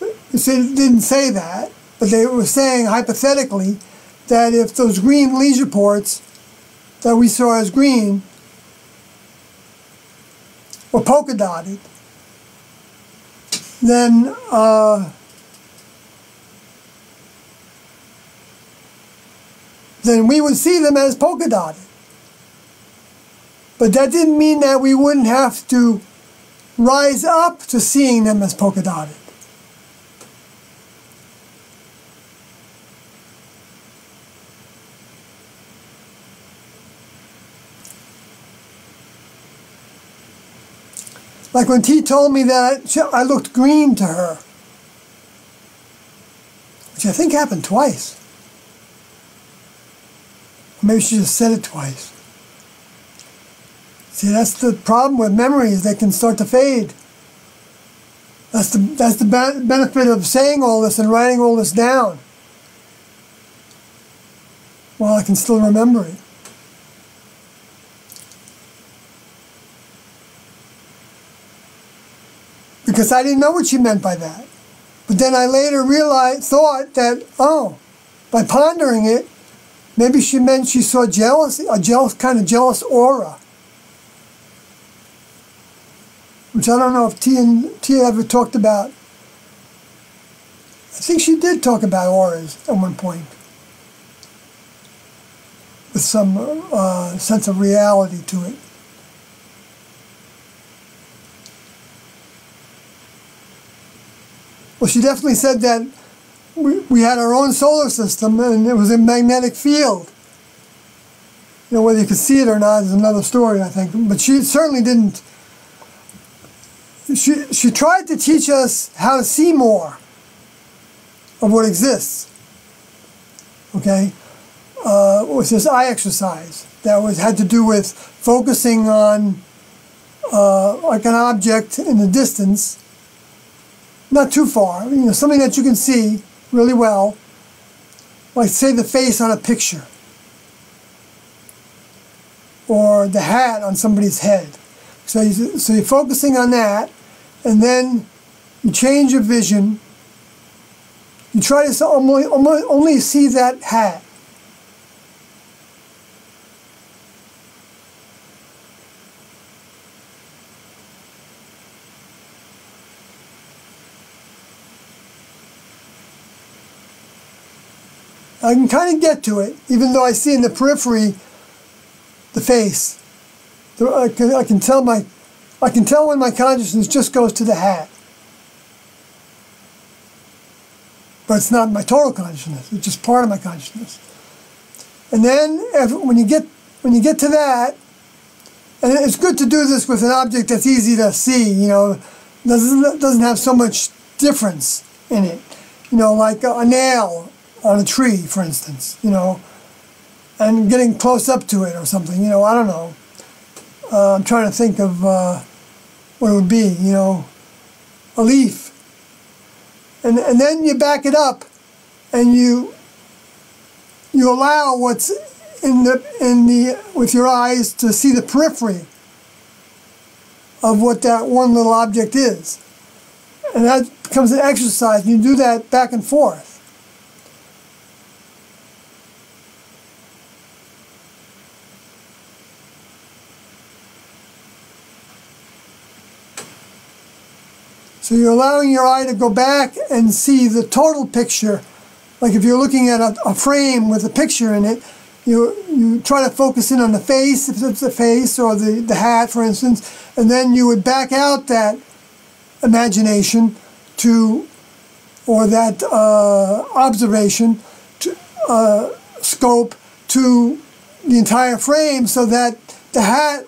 It didn't say that, but they were saying hypothetically that if those green leisure ports that we saw as green were polka dotted, then we would see them as polka dotted. But that didn't mean that we wouldn't have to rise up to seeing them as polka dotted. Like when T told me that I looked green to her, which I think happened twice. Maybe she just said it twice. See, that's the problem with memories. They can start to fade. That's the benefit of saying all this and writing all this down while I can still remember it. Because I didn't know what she meant by that. But then I later thought that, oh, by pondering it, maybe she meant she saw jealousy, kind of jealous aura. Which I don't know if T ever talked about. I think she did talk about auras at one point. With some sense of reality to it. Well, she definitely said that we had our own solar system and it was a magnetic field. You know, whether you could see it or not is another story, I think. But she certainly didn't. She tried to teach us how to see more of what exists. Okay? With this eye exercise that had to do with focusing on like an object in the distance. Not too far, you know, something that you can see really well, like say the face on a picture, or the hat on somebody's head. So you're focusing on that, and then you change your vision. You try to only see that hat. I can kind of get to it, even though I see in the periphery the face. I can tell when my consciousness just goes to the hat. But it's not my total consciousness, it's just part of my consciousness. And then when you get to that, And it's good to do this with an object that's easy to see, you know, doesn't have so much difference in it. You know, like a nail on a tree, for instance, you know, and getting close up to it or something, you know, I don't know. I'm trying to think of what it would be, you know, a leaf. And then you back it up and you allow what's with your eyes to see the periphery of what that one little object is. And that becomes an exercise, and you do that back and forth. So you're allowing your eye to go back and see the total picture. Like if you're looking at a frame with a picture in it, you try to focus in on the face, if it's the face, or the hat, for instance, and then you would back out that imagination to, or that observation, to, scope to the entire frame, so that the hat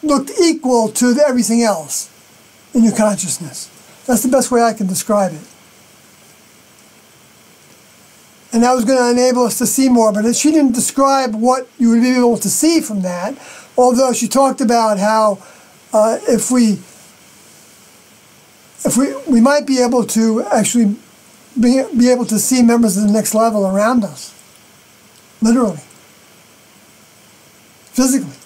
looked equal to everything else in your consciousness. That's the best way I can describe it. And that was going to enable us to see more, but she didn't describe what you would be able to see from that, although she talked about how if we might be able to actually be able to see members of the next level around us, literally, physically.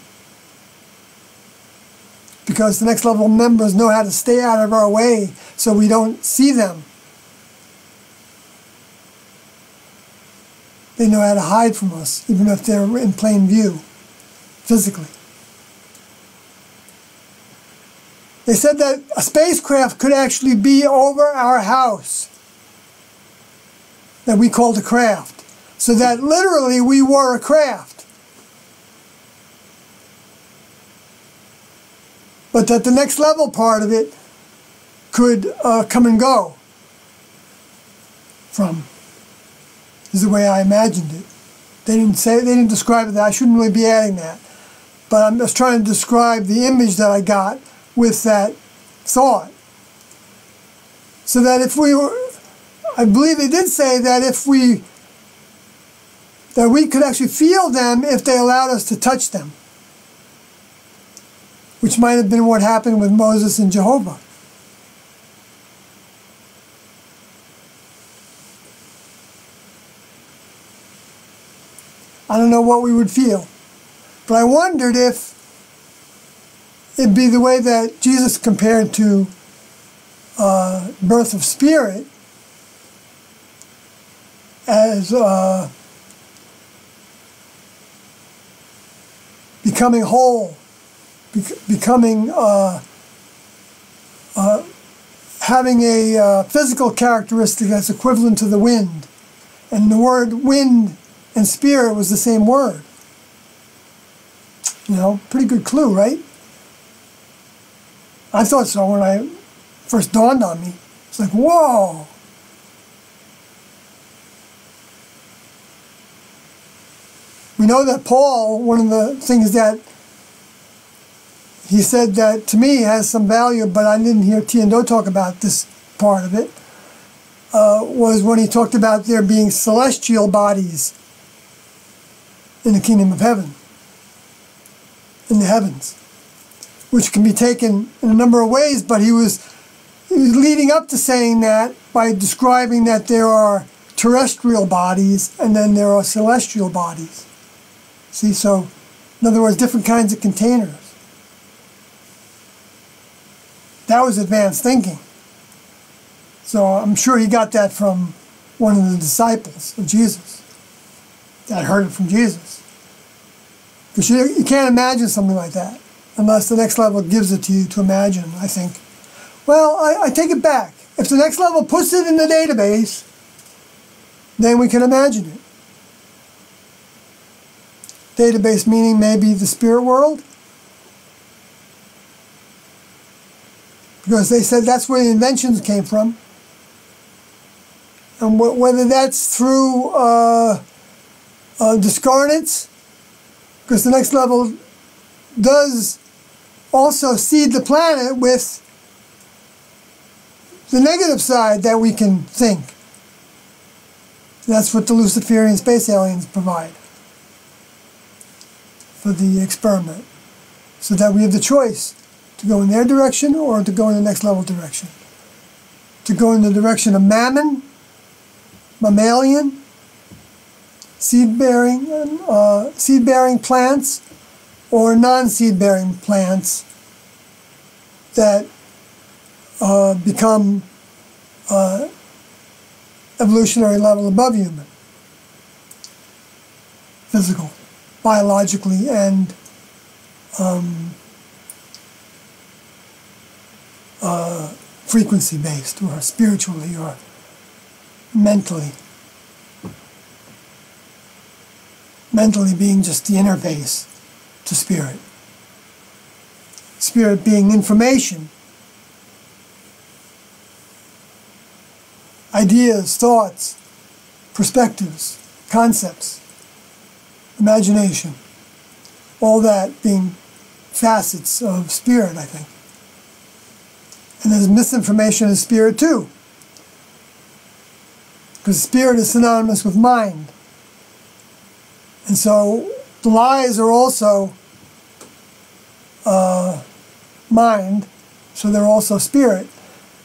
Because the next level members know how to stay out of our way so we don't see them. They know how to hide from us, even if they're in plain view, physically. They said that a spacecraft could actually be over our house that we called a craft. So that literally we were a craft. But that the next level part of it could come and go from, is the way I imagined it. They didn't describe it that. I shouldn't really be adding that. But I'm just trying to describe the image that I got with that thought. So that if we were, I believe they did say that that we could actually feel them if they allowed us to touch them. Which might have been what happened with Moses and Jehovah. I don't know what we would feel. But I wondered if it'd be the way that Jesus compared to birth of spirit as becoming whole, becoming having a physical characteristic that's equivalent to the wind. And the word wind and spirit was the same word. You know, pretty good clue, right? I thought so when I first dawned on me. It's like, whoa! We know that Paul, one of the things that he said that to me has some value, but I didn't hear Tiendo talk about this part of it, was when he talked about there being celestial bodies in the kingdom of heaven, in the heavens, which can be taken in a number of ways, but he was leading up to saying that by describing that there are terrestrial bodies and then there are celestial bodies. See, so in other words, different kinds of containers. That was advanced thinking. So I'm sure he got that from one of the disciples of Jesus. That heard it from Jesus. Because you can't imagine something like that unless the next level gives it to you to imagine, I think. Well, I take it back. If the next level puts it in the database, then we can imagine it. Database meaning maybe the spirit world. Because they said that's where the inventions came from. And whether that's through discarnates, because the next level does also seed the planet with the negative side that we can think. That's what the Luciferian space aliens provide for the experiment, so that we have the choice to go in their direction or to go in the next level direction. To go in the direction of mammon, mammalian, seed-bearing plants, or non-seed-bearing plants that become evolutionary level above human, physical, biologically, and frequency-based, or spiritually, or mentally. Mentally being just the interface to spirit. Spirit being information, ideas, thoughts, perspectives, concepts, imagination, all that being facets of spirit, I think. And there's misinformation in spirit too, because spirit is synonymous with mind. And so the lies are also mind, so they're also spirit.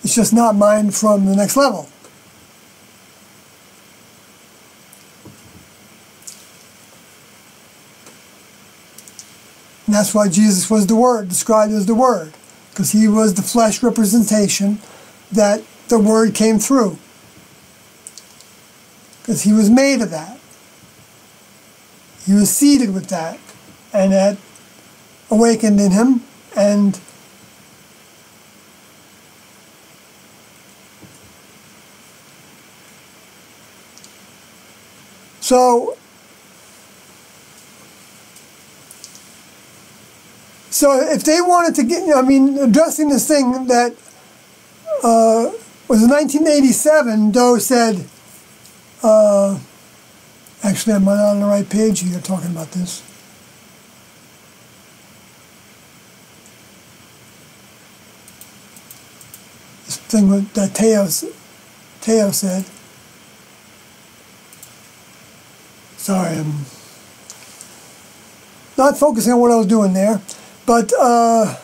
It's just not mind from the next level. And that's why Jesus was the Word, described as the Word, because he was the flesh representation that the Word came through. Because he was made of that. He was seeded with that, and that awakened in him, and so if they wanted to get, I mean, addressing this thing that was in 1987, Doe said, actually, I'm not on the right page here talking about this. This thing that Teo said. Sorry, I'm not focusing on what I was doing there. But so,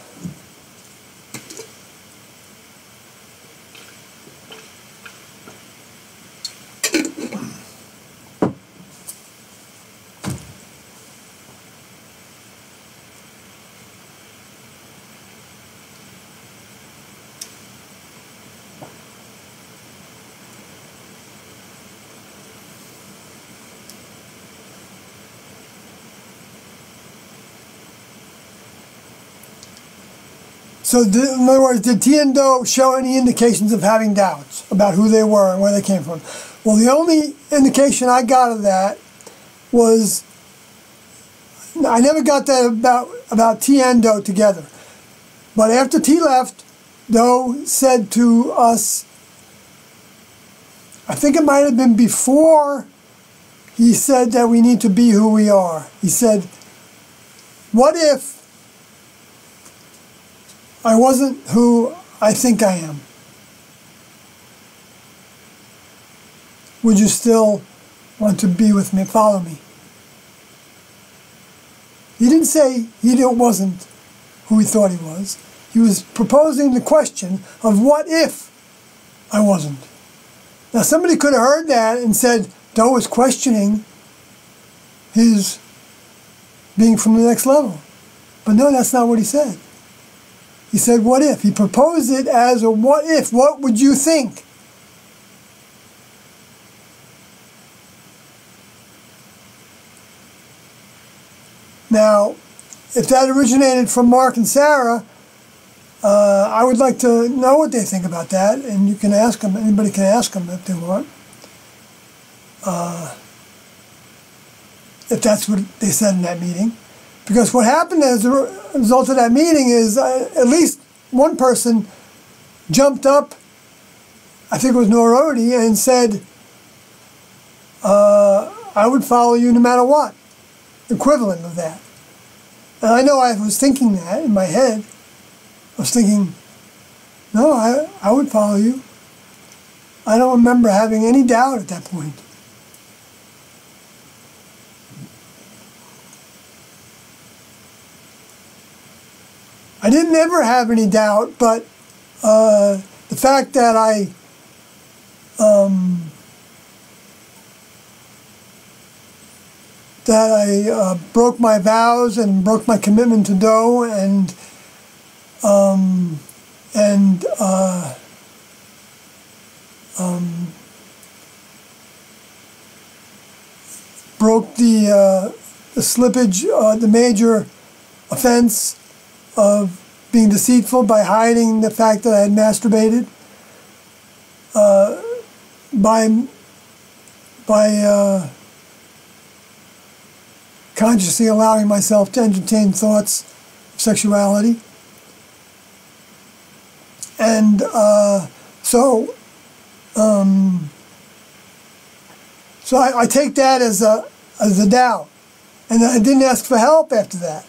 in other words, did T and Doe show any indications of having doubts about who they were and where they came from? Well, the only indication I got of that was, I never got that about T and Doe together. But after T left, Doe said to us, I think it might have been before he said that we need to be who we are. He said, what if I wasn't who I think I am? Would you still want to be with me, follow me? He didn't say he wasn't who he thought he was. He was proposing the question of what if I wasn't? Now somebody could have heard that and said Doe was questioning his being from the next level. But no, that's not what he said. He said, what if? He proposed it as a what if. What would you think? Now, if that originated from Mark and Sarah, I would like to know what they think about that, and you can ask them, anybody can ask them if they want. If that's what they said in that meeting. Because what happened as a result of that meeting is at least one person jumped up, I think it was Norodi, and said, I would follow you no matter what. Equivalent of that. And I know I was thinking that in my head. I was thinking, no, I would follow you. I don't remember having any doubt at that point. I didn't ever have any doubt, but the fact that I broke my vows and broke my commitment to Do, and broke the slippage, the major offense of being deceitful by hiding the fact that I had masturbated, by consciously allowing myself to entertain thoughts of sexuality. And so I take that as a doubt, and I didn't ask for help after that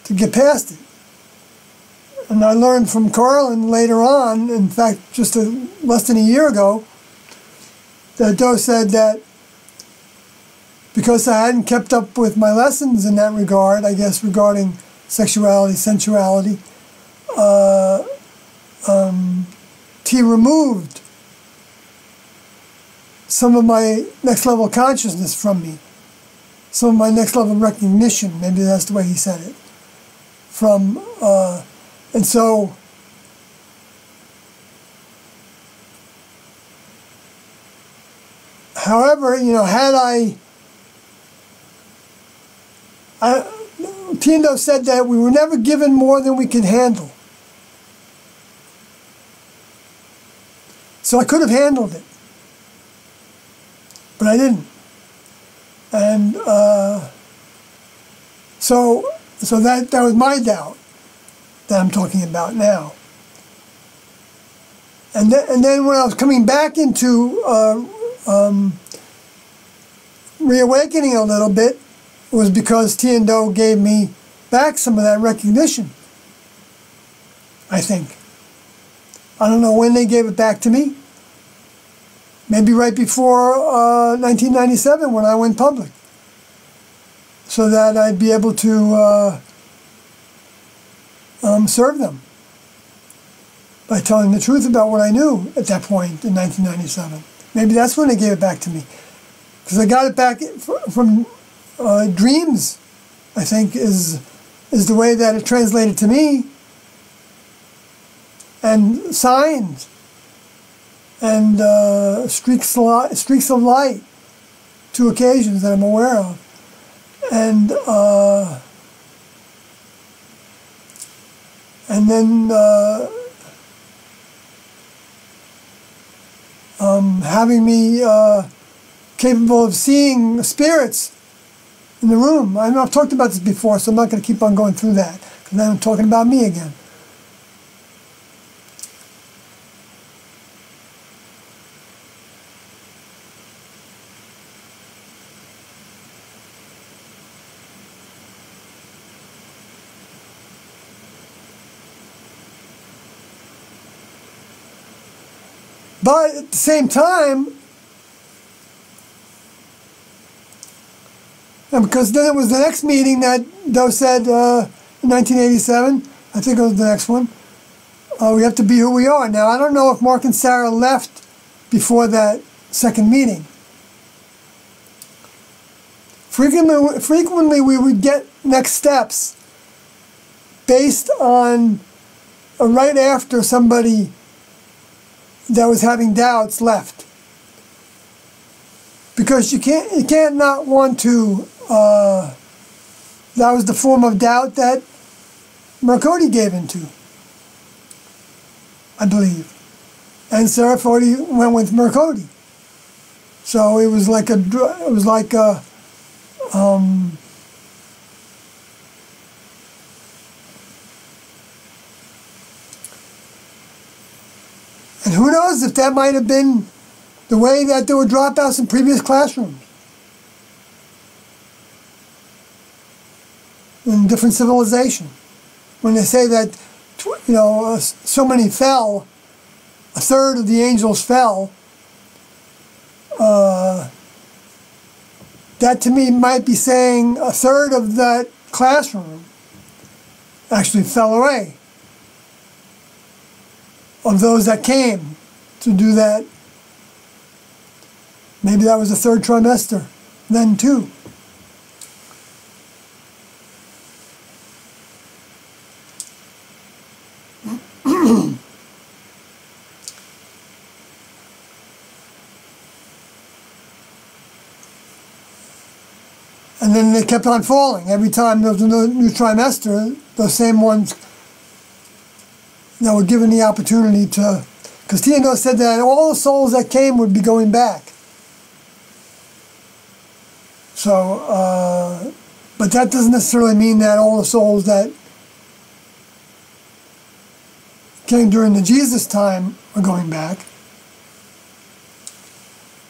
to get past it. And I learned from Carlin later on, in fact, just less than a year ago, that Do said that because I hadn't kept up with my lessons in that regard, I guess regarding sexuality, sensuality, T removed some of my next level consciousness from me, some of my next level recognition, maybe that's the way he said it, from, and so however, you know, had T and Do said that we were never given more than we could handle. So I could have handled it, but I didn't. And so that was my doubt that I'm talking about now. And then when I was coming back into reawakening a little bit, was because T and Do gave me back some of that recognition, I think. I don't know when they gave it back to me. Maybe right before 1997 when I went public, so that I'd be able to serve them by telling the truth about what I knew at that point in 1997. Maybe that's when they gave it back to me, because I got it back from dreams, I think, is the way that it translated to me, and signs, and streaks of light, 2 occasions that I'm aware of, and then having me capable of seeing spirits in the room. I've talked about this before, so I'm not going to keep on going through that, because then I'm talking about me again. But at the same time, and because then it was the next meeting that Do said in 1987, I think it was the next one, we have to be who we are. Now, I don't know if Mark and Sarah left before that second meeting. Frequently we would get next steps based on right after somebody that was having doubts left, because you can't not want to. That was the form of doubt that Mercotti gave into, I believe, and Sarah Foti went with Mercotti. So it was like and who knows if that might have been the way that there were dropouts in previous classrooms. in a different civilization. When they say that, so many fell, a third of the angels fell, that to me might be saying a third of that classroom actually fell away, of those that came to do that. Maybe that was the third trimester then too. And then they kept on falling. Every time there was a new trimester, those same ones that were given the opportunity to, because T&O said that all the souls that came would be going back. So, but that doesn't necessarily mean that all the souls that came during the Jesus time are going back,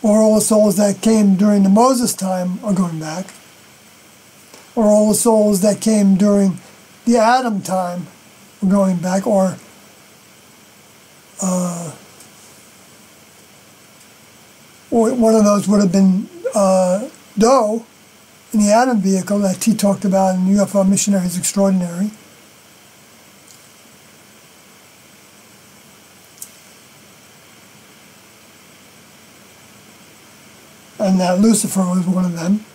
or all the souls that came during the Moses time are going back, or all the souls that came during the Adam time are going back, or one of those would have been Doe in the Adam vehicle that T talked about in UFO Missionaries Extraordinary. And that Lucifer was one of them.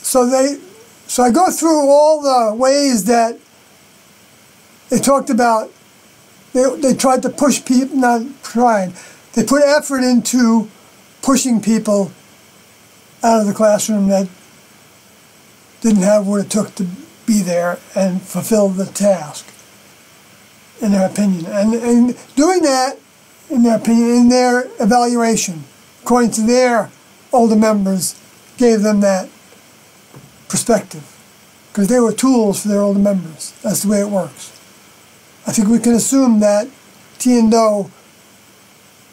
So I go through all the ways that they talked about. They tried to push people, not tried. They put effort into pushing people out of the classroom that didn't have what it took to be there and fulfill the task, in their opinion. And doing that, in their opinion, in their evaluation, according to their older members, gave them that perspective, because they were tools for their older members. That's the way it works. I think we can assume that T and Doe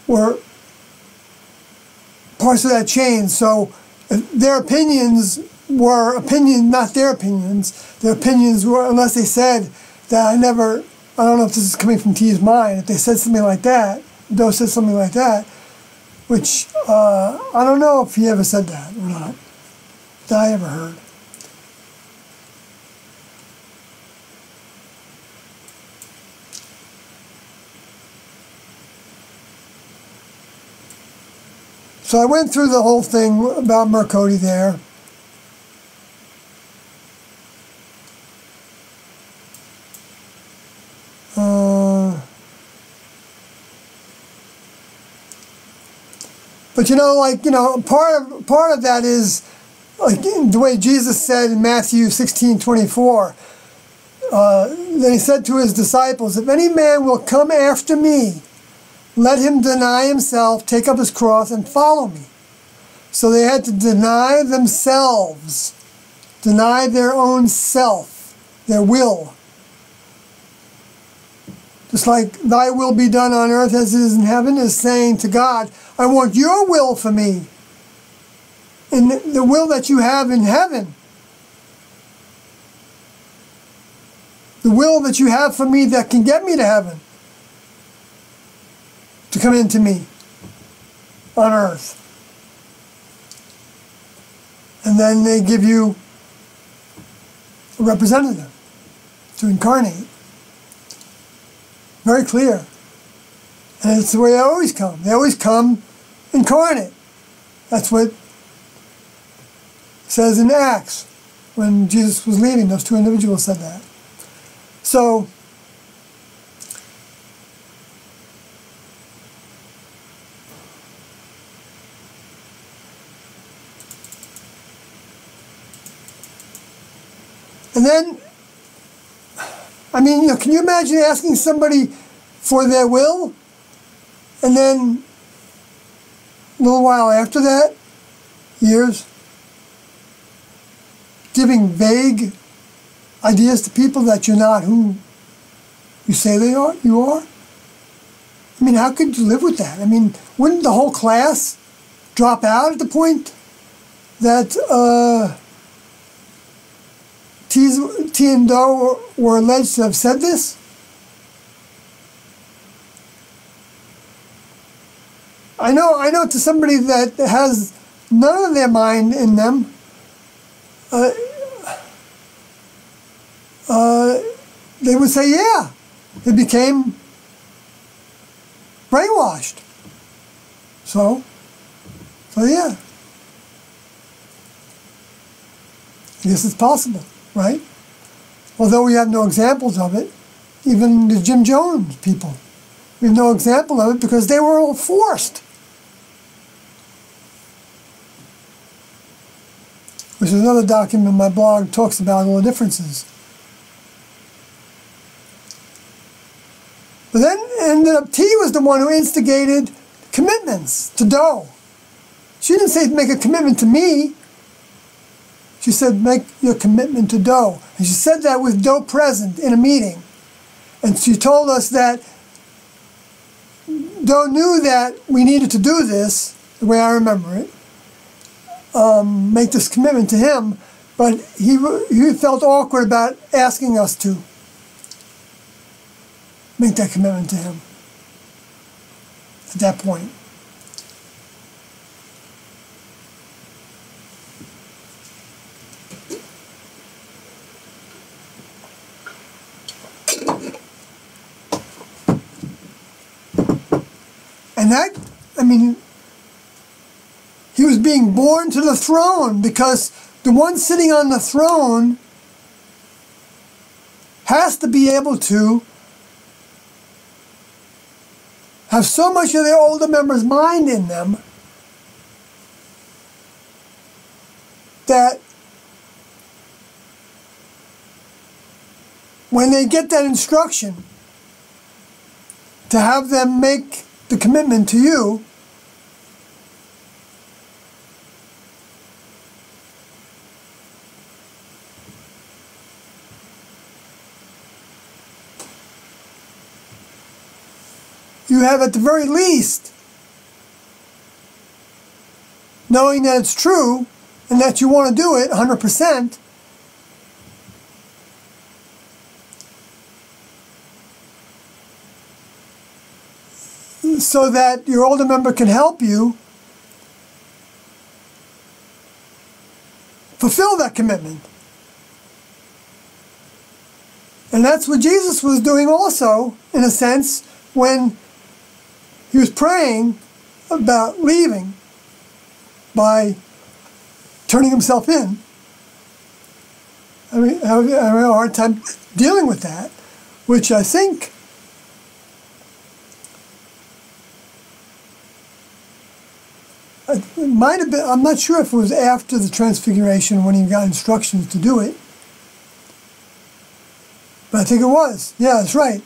were parts of that chain, so their opinions were not their opinions. Their opinions were, unless they said that I don't know if this is coming from T's mind, if they said something like that, Doe said something like that, which I don't know if he ever said that or not, that I ever heard. So I went through the whole thing about Mercodi there. But part of that is like the way Jesus said in Matthew 16:24. Then he said to his disciples, "If any man will come after me, let him deny himself, take up his cross, and follow me." So they had to deny themselves, deny their own self, their will. Just like thy will be done on earth as it is in heaven, is saying to God, I want your will for me, and the will that you have in heaven. The will that you have for me that can get me to heaven, to come into me on earth. And then they give you a representative to incarnate. Very clear. And it's the way they always come. They always come incarnate. That's what it says in Acts. When Jesus was leaving, those two individuals said that. So, and then, I mean, can you imagine asking somebody for their will, and then a little while after that, years, giving vague ideas to people that you're not who you say you are? I mean, how could you live with that? I mean, wouldn't the whole class drop out at the point that T and Doe were alleged to have said this? I know to somebody that has none of their mind in them, they would say, yeah, they became brainwashed. So yeah. I guess it's possible, right? Although we have no examples of it, even the Jim Jones people, we have no example of it because they were all forced. Which is another document in my blog talks about all the differences. But then ended up, T was the one who instigated commitments to Doe. She didn't say make a commitment to me. She said make your commitment to Doe. And she said that with Doe present in a meeting. And she told us that Doe knew that we needed to do this, the way I remember it, make this commitment to him, but he felt awkward about asking us to make that commitment to him at that point. And that, I mean, he was being born to the throne because the one sitting on the throne has to be able to have so much of their older members' mind in them that when they get that instruction to have them make the commitment to you, you have at the very least, knowing that it's true and that you want to do it 100%, so that your older member can help you fulfill that commitment. And that's what Jesus was doing also, in a sense, when he was praying about leaving by turning himself in. I mean, I have a hard time dealing with that, which I think it might have been, I'm not sure if it was after the Transfiguration when he got instructions to do it, but I think it was. Yeah, that's right.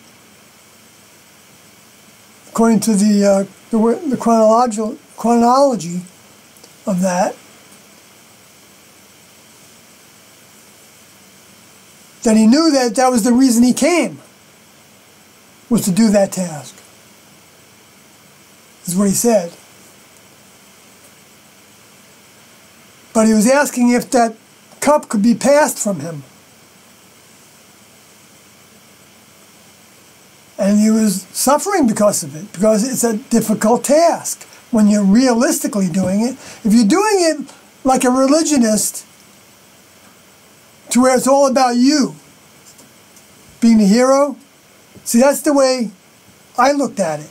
According to the chronology of that, that he knew that that was the reason he came, was to do that task, is what he said. But he was asking if that cup could be passed from him. And he was suffering because of it, because it's a difficult task when you're realistically doing it. If you're doing it like a religionist, to where it's all about you being the hero, see, that's the way I looked at it.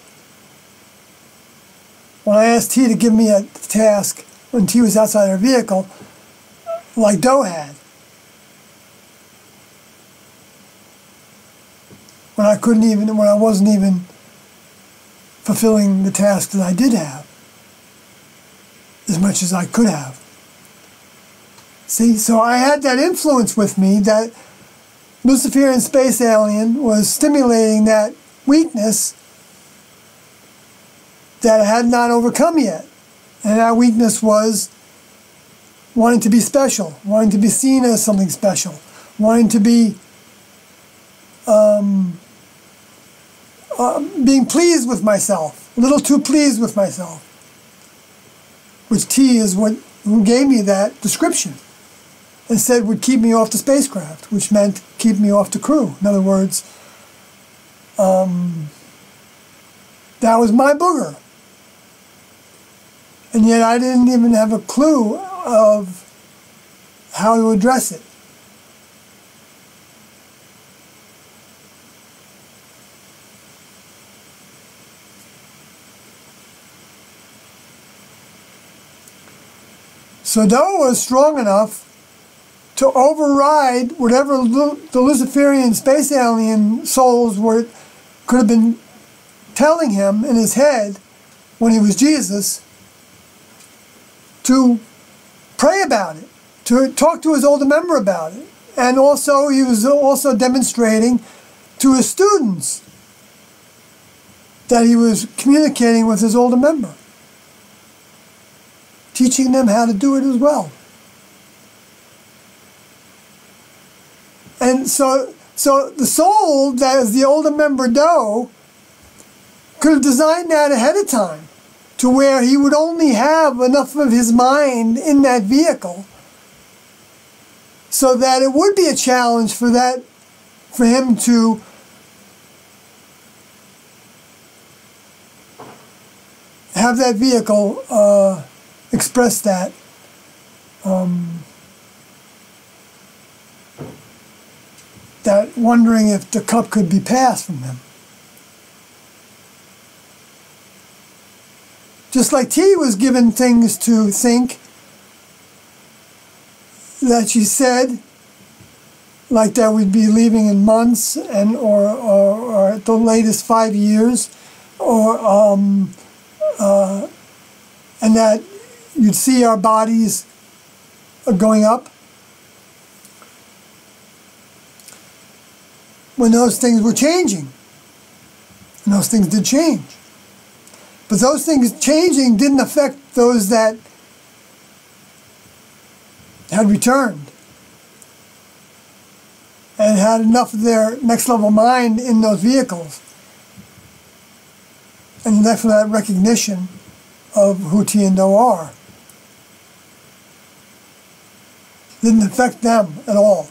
When I asked T to give me a task when T was outside her vehicle, like Doe had. When I wasn't even fulfilling the task that I did have as much as I could have. See, so I had that influence with me that Luciferian space alien was stimulating that weakness that I had not overcome yet. And that weakness was wanting to be special, wanting to be seen as something special, wanting to be being pleased with myself, a little too pleased with myself, which T is who gave me that description and said would keep me off the spacecraft, which meant keep me off the crew. In other words, that was my booger. And yet I didn't even have a clue of how to address it. So Noah was strong enough to override whatever the Luciferian space alien souls could have been telling him in his head when he was Jesus, to pray about it, to talk to his older member about it. And also, he was also demonstrating to his students that he was communicating with his older member, teaching them how to do it as well. And so the soul that is the older member Do could have designed that ahead of time to where he would only have enough of his mind in that vehicle so that it would be a challenge for him to have that vehicle express that that wondering if the cup could be passed from him. Just like T was given things to think that she said, like that we'd be leaving in months or at the latest 5 years, and that you'd see our bodies going up. When those things were changing, and those things did change. But those things changing didn't affect those that had returned and had enough of their next level mind in those vehicles and enough of that recognition of who T and Do are. Didn't affect them at all.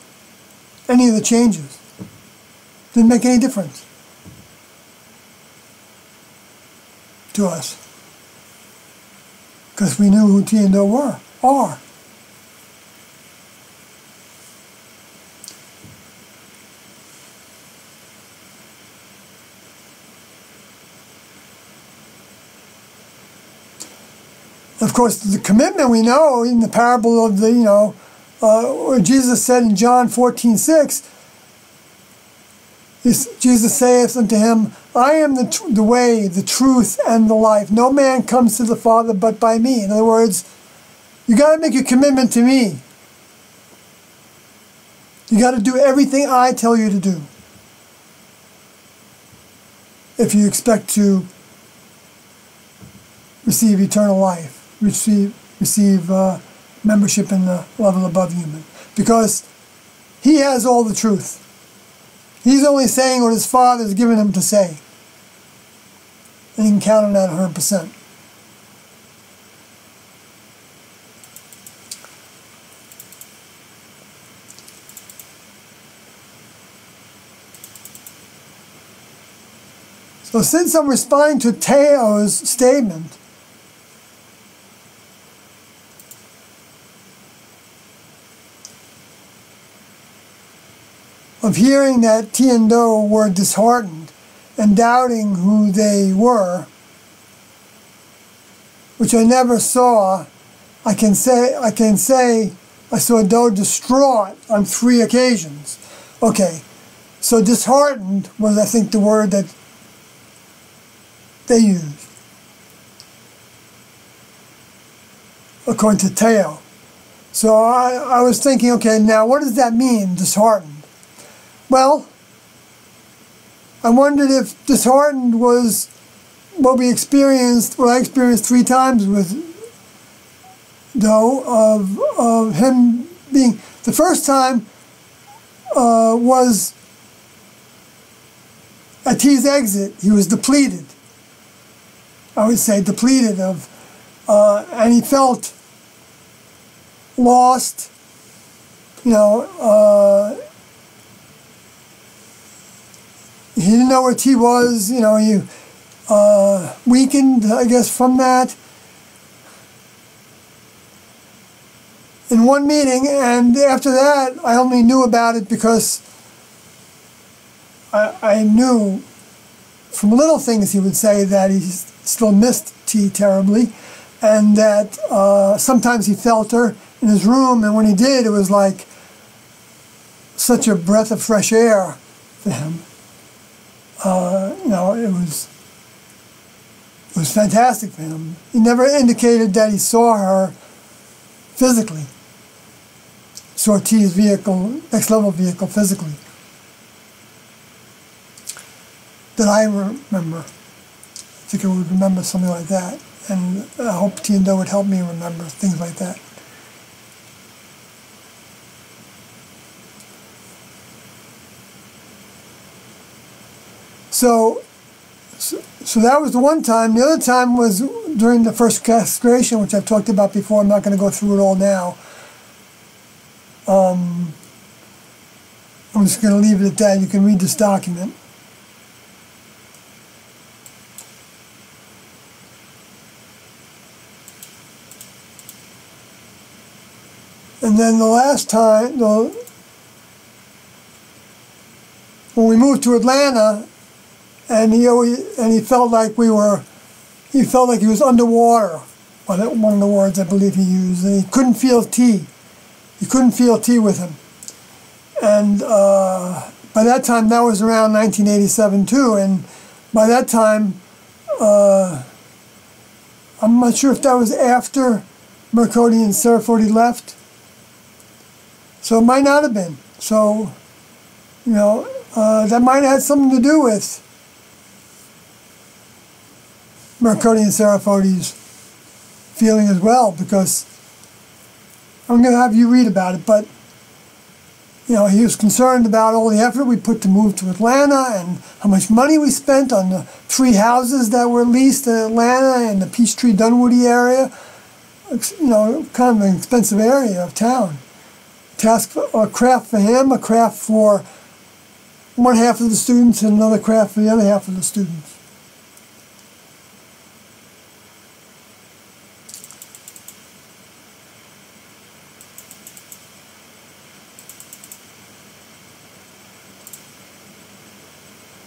Any of the changes. Didn't make any difference to us. Because we knew who T and Do are. Of course, the commitment we know in the parable of the, where Jesus said in John 14:6, Jesus saith unto him, I am the way, the truth, and the life. No man comes to the Father but by me. In other words, you got to make a commitment to me. You got to do everything I tell you to do if you expect to receive eternal life, receive membership in the level above human. Because he has all the truth. He's only saying what his Father has given him to say. And he can count on that 100%. So since I'm responding to Teo's statement, of hearing that T and Do were disheartened and doubting who they were, which I never saw, I can say I saw Do distraught on 3 occasions. Okay, so disheartened was, I think, the word that they used, according to Teo. So I was thinking, okay, now what does that mean, disheartened? Well, I wondered if disheartened was what I experienced 3 times with Do, of him being, the first time was at T's exit, he was depleted. I would say depleted of, and he felt lost, you know, he didn't know where T was, you know, he weakened, I guess, from that. In one meeting, and after that, I only knew about it because I knew from little things he would say that he still missed T terribly, and that sometimes he felt her in his room, and when he did, it was like such a breath of fresh air for him. You know, it was fantastic for him. He never indicated that he saw her physically. Saw T's vehicle, next level vehicle, physically. That I remember. I think I would remember something like that. And I hope T and Do would help me remember things like that. So that was the one time. The other time was during the first castration, which I've talked about before. I'm not going to go through it all now. I'm just going to leave it at that. You can read this document. And then the last time, when we moved to Atlanta, and he felt like he felt like he was underwater. One of the words I believe he used. And he couldn't feel T. He couldn't feel T with him. And by that time, that was around 1987 too. And by that time, I'm not sure if that was after Mercodi and Serafodi left. So it might not have been. So, you know, that might have had something to do with Mercodi and Serafodi's feeling as well, because I'm going to have you read about it, but you know, he was concerned about all the effort we put to move to Atlanta and how much money we spent on the 3 houses that were leased in Atlanta and the Peachtree Dunwoody area. You know, kind of an expensive area of town. A craft for him, a craft for one half of the students, and another craft for the other half of the students.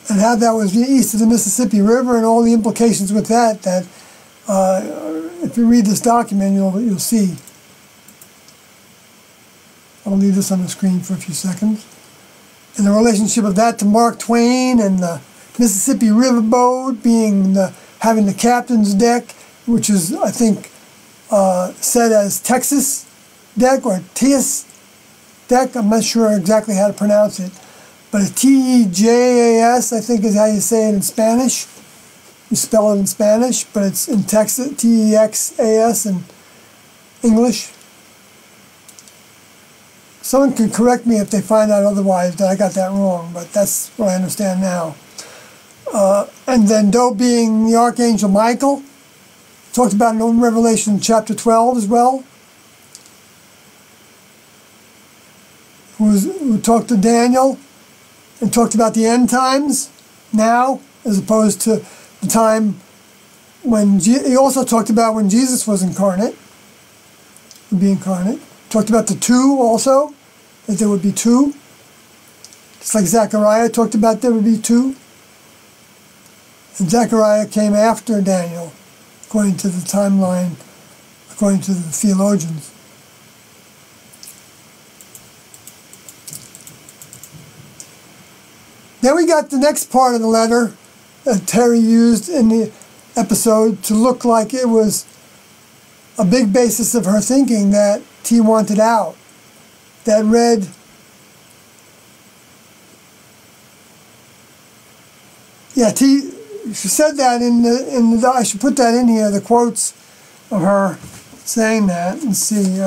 And how that was east of the Mississippi River and all the implications with that, if you read this document, you'll see. I'll leave this on the screen for a few seconds. And the relationship of that to Mark Twain and the Mississippi Riverboat being having the captain's deck, which is, I think, said as Texas deck or Tejas deck. I'm not sure exactly how to pronounce it. But a T-E-J-A-S, I think is how you say it in Spanish. You spell it in Spanish, but it's in Texas, T-E-X-A-S in English. Someone can correct me if they find out otherwise that I got that wrong, but that's what I understand now. And then Do being the Archangel Michael, talked about in Revelation chapter 12 as well. Who talked to Daniel and talked about the end times now, as opposed to the time when he also talked about when Jesus was incarnate, would be incarnate. Talked about the 2 also, that there would be 2. Just like Zechariah talked about there would be 2. And Zechariah came after Daniel, according to the timeline, according to the theologians. Then we got the next part of the letter that Terry used in the episode to look like it was a big basis of her thinking that T wanted out. That read, yeah, T, she said that in the I should put that in here, the quotes of her saying that. Let's see.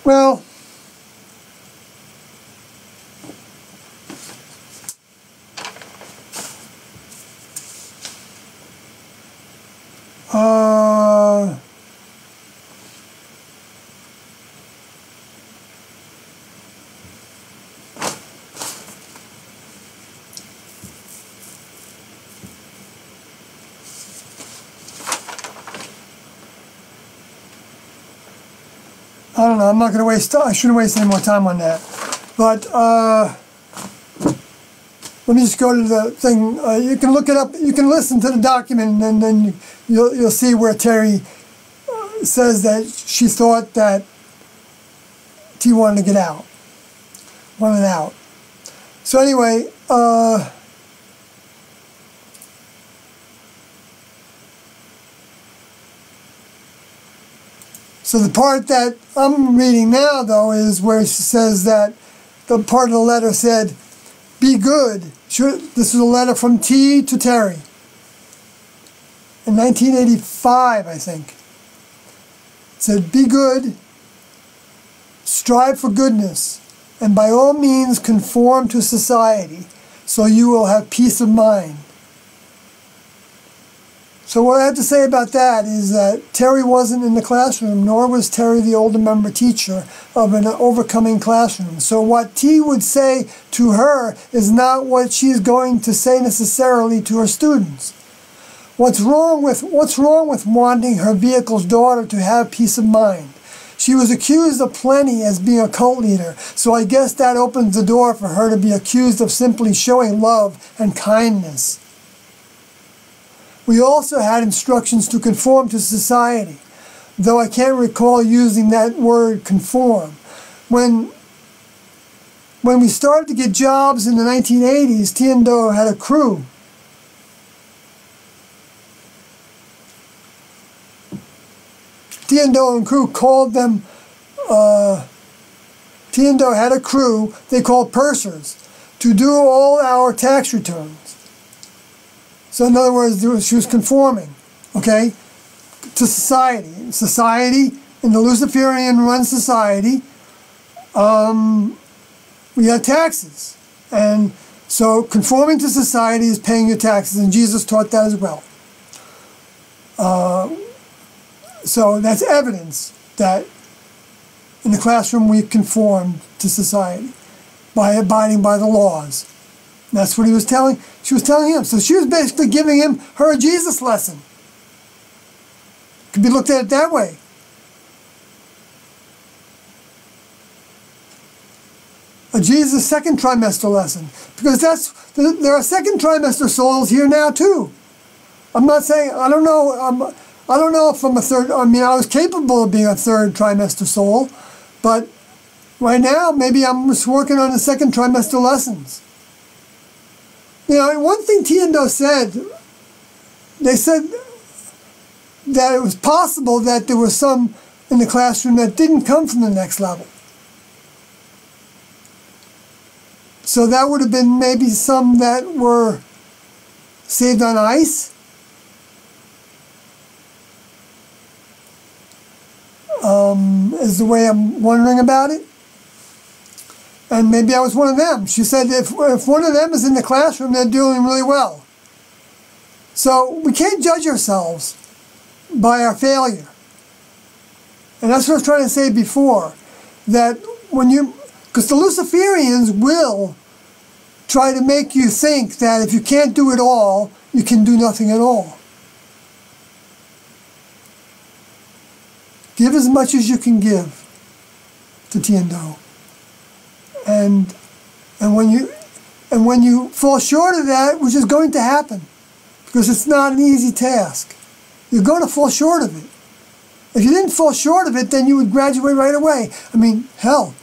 Well, I don't know. I'm not going to waste. I shouldn't waste any more time on that. But let me just go to the thing. You can look it up. You can listen to the document, and then you'll see where Terry says that she thought that T wanted to get out, wanted out. So anyway, so the part that I'm reading now, though, is where she says that the part of the letter said, "Be good." This is a letter from T to Terry in 1985, I think. It said, "Be good, strive for goodness, and by all means conform to society, so you will have peace of mind." So what I have to say about that is that Terry wasn't in the classroom, nor was Terry the older member teacher of an overcoming classroom. So what T would say to her is not what she's going to say necessarily to her students. What's wrong with wanting her vehicle's daughter to have peace of mind? She was accused of plenty as being a cult leader, so I guess that opens the door for her to be accused of simply showing love and kindness. We also had instructions to conform to society, though I can't recall using that word conform. When we started to get jobs in the 1980s, T&O had a crew. T&O and crew called them, T&O had a crew they called pursers to do all our tax returns. So in other words, she was conforming, okay, to society. Society, in the Luciferian-run society, we had taxes. And so conforming to society is paying your taxes, and Jesus taught that as well. So that's evidence that in the classroom we conformed to society by abiding by the laws. That's what he was telling. She was telling him. So she was basically giving him her Jesus lesson. Could be looked at it that way. A Jesus second trimester lesson, because there are second trimester souls here now too. I'm not saying I don't know if I'm a third. I mean, I was capable of being a third trimester soul, but right now maybe I'm just working on the second trimester lessons. You know, one thing T&O said, they said that it was possible that there were some in the classroom that didn't come from the next level. So that would have been maybe some that were saved on ice. Is the way I'm wondering about it. And maybe I was one of them. She said if one of them is in the classroom, they're doing really well. So we can't judge ourselves by our failure. And that's what I was trying to say before. That because the Luciferians will try to make you think that if you can't do it all, you can do nothing at all. Give as much as you can give to T&O. And when you fall short of that, which is going to happen, because it's not an easy task, you're going to fall short of it. If you didn't fall short of it, then you would graduate right away. I mean, hell,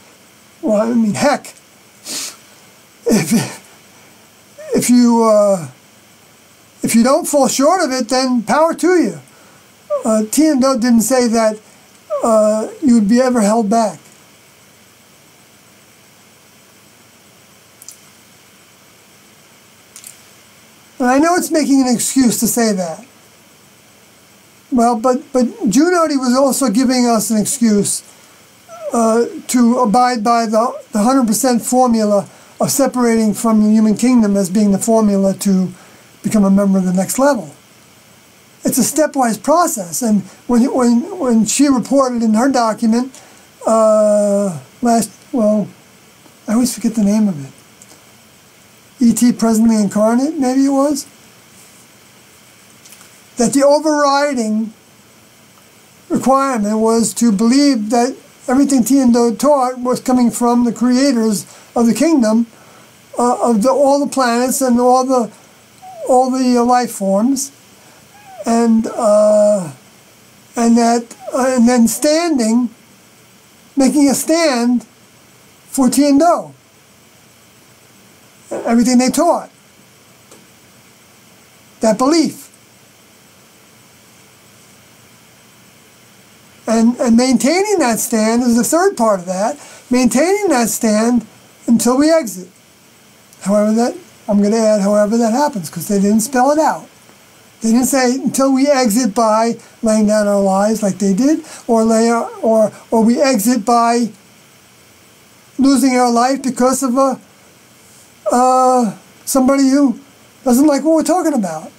well, I mean, heck, if you don't fall short of it, then power to you. T&O didn't say that you would be ever held back. And I know it's making an excuse to say that. Well, but Junodi was also giving us an excuse to abide by the 100% formula of separating from the human kingdom as being the formula to become a member of the next level. It's a stepwise process, and when she reported in her document I always forget the name of it. E.T. Presently Incarnate, maybe it was, that the overriding requirement was to believe that everything Tiendo taught was coming from the creators of the kingdom, of all the planets and all the life forms, and then making a stand for Tiendo, everything they taught, that belief. And maintaining that stand is the third part of that, maintaining that stand until we exit. However that happens, because they didn't spell it out. They didn't say until we exit by laying down our lives like they did, or we exit by losing our life because of somebody who doesn't like what we're talking about,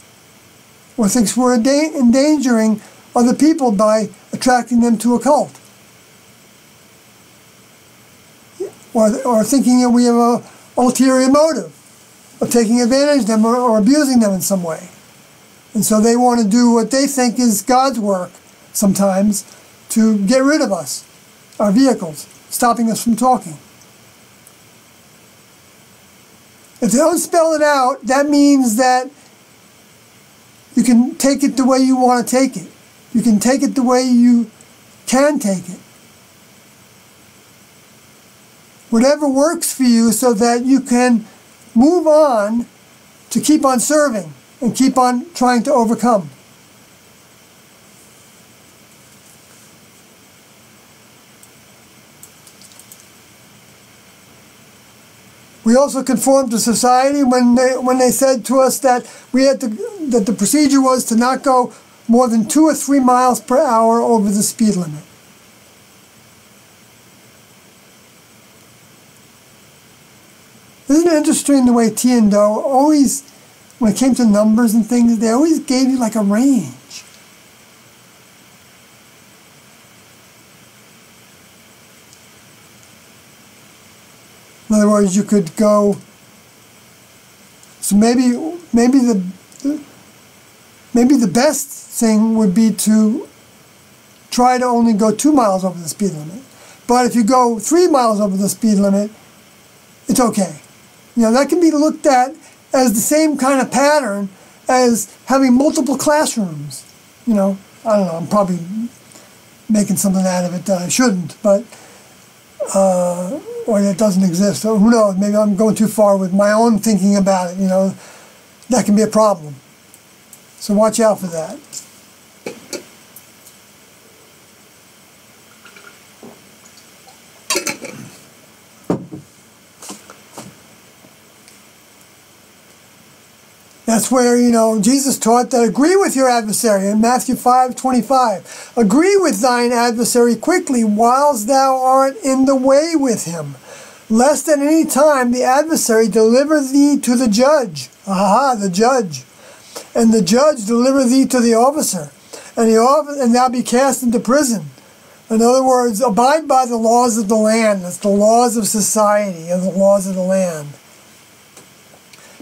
or thinks we're endangering other people by attracting them to a cult, or thinking that we have an ulterior motive of taking advantage of them or abusing them in some way. And so they want to do what they think is God's work sometimes to get rid of us, our vehicles, stopping us from talking. If they don't spell it out, that means that you can take it the way you want to take it. You can take it the way you can take it. Whatever works for you, so that you can move on to keep on serving and keep on trying to overcome. We also conformed to society when they said to us that that the procedure was to not go more than 2 or 3 miles per hour over the speed limit. Isn't it interesting the way Tiendo always, when it came to numbers and things, they always gave you like a range. In other words, you could go, so maybe the best thing would be to try to only go 2 miles over the speed limit. But if you go 3 miles over the speed limit, it's okay. You know, that can be looked at as the same kind of pattern as having multiple classrooms. You know, I don't know, I'm probably making something out of it that I shouldn't, but or that doesn't exist. So who knows, maybe I'm going too far with my own thinking about it, you know. That can be a problem. So watch out for that. That's where, you know, Jesus taught that agree with your adversary in Matthew 5:25. Agree with thine adversary quickly whilst thou art in the way with him, lest at any time the adversary deliver thee to the judge. Aha, the judge. And the judge deliver thee to the officer, and thou be cast into prison. In other words, abide by the laws of the land. That's the laws of society and the laws of the land.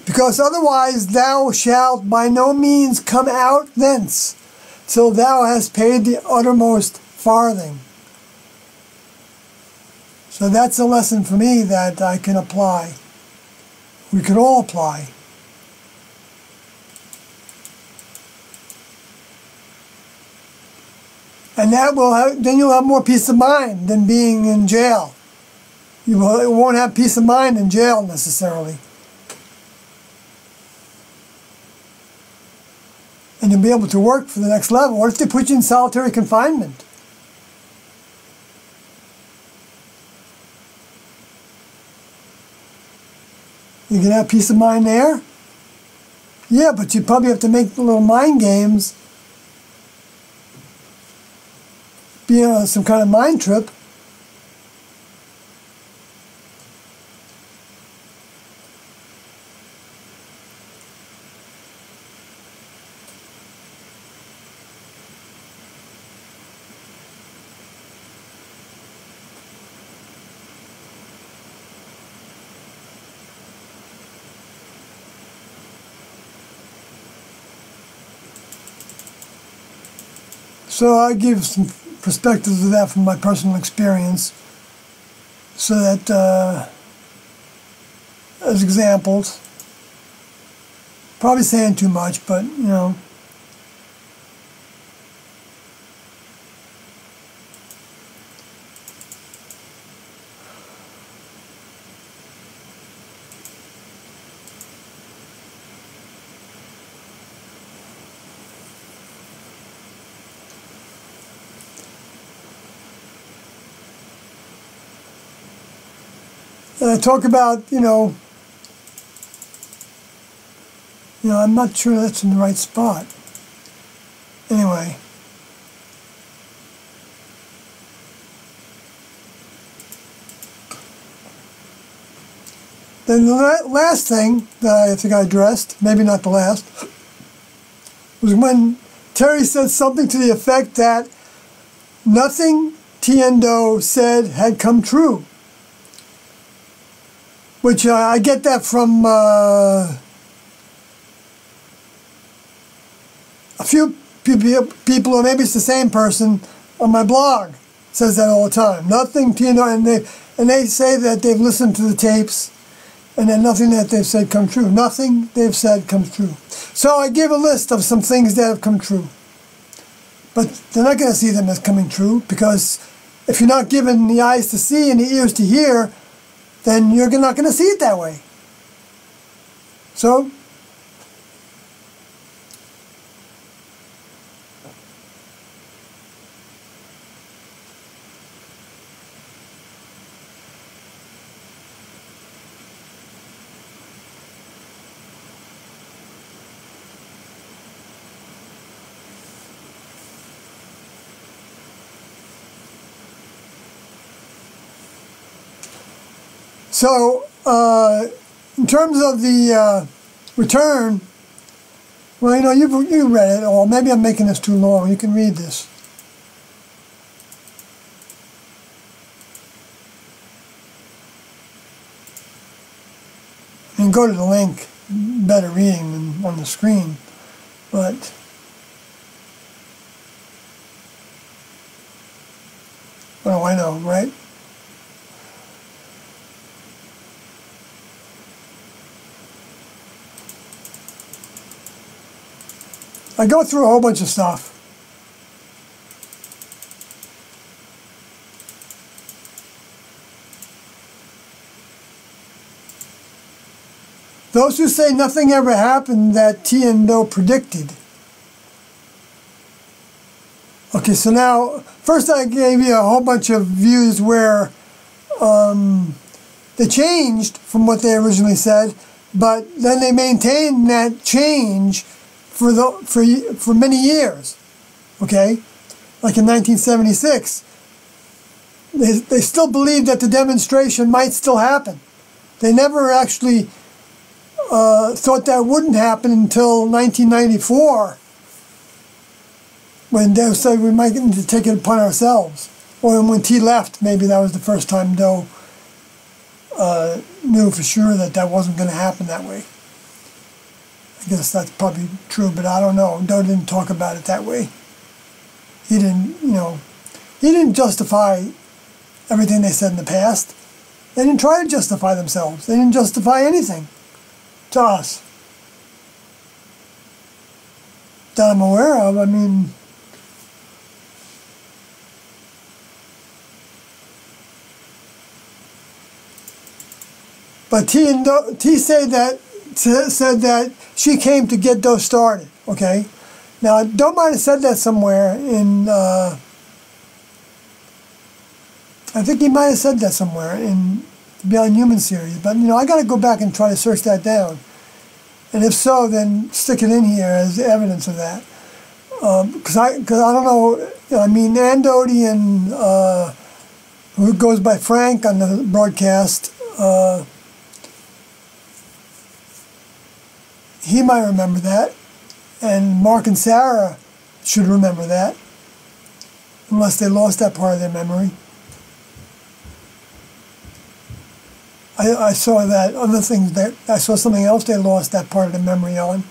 Because otherwise thou shalt by no means come out thence, till thou hast paid the uttermost farthing. So that's a lesson for me that I can apply. We could all apply. And that then you'll have more peace of mind than being in jail. You won't have peace of mind in jail necessarily. And you'll be able to work for the next level. What if they put you in solitary confinement? You can have peace of mind there? Yeah, but you probably have to make little mind games. Be on some kind of mind trip. So I give some perspectives of that from my personal experience, so that as examples. Probably saying too much, but you know. And I talk about, I'm not sure that's in the right spot. Anyway. Then the last thing that I think I addressed, maybe not the last, was when Terry said something to the effect that nothing Tiendo said had come true. Which I get that from a few people, or maybe it's the same person on my blog, says that all the time. Nothing, and they say that they've listened to the tapes, and then nothing that they've said come true. Nothing they've said comes true. So I gave a list of some things that have come true, but they're not going to see them as coming true, because if you're not given the eyes to see and the ears to hear, then you're not going to see it that way. So, in terms of the return, well, you read it, or maybe I'm making this too long. You can read this. You can go to the link, better reading than on the screen, but what do I know, right? I go through a whole bunch of stuff. Those who say nothing ever happened that Tiendo predicted. Okay, so now, first I gave you a whole bunch of views where they changed from what they originally said, but then they maintained that change for many years, okay? Like in 1976, they still believed that the demonstration might still happen. They never actually thought that wouldn't happen until 1994, when they said we might need to take it upon ourselves. Or when T left, maybe that was the first time Doe knew for sure that wasn't going to happen that way. I guess that's probably true, but I don't know. Doe didn't talk about it that way. He didn't, he didn't justify everything they said in the past. They didn't try to justify themselves. They didn't justify anything to us that I'm aware of. I mean, but T said that she came to get Doe started. Okay, now Doe might have said that somewhere in. I think he might have said that somewhere in the Beyond Human series, but I got to go back and try to search that down. And if so, then stick it in here as evidence of that. Because I don't know. I mean, Andodian, who goes by Frank on the broadcast, he might remember that, and Mark and Sarah should remember that, unless they lost that part of their memory. I saw that other things that I saw something else they lost that part of the memory on,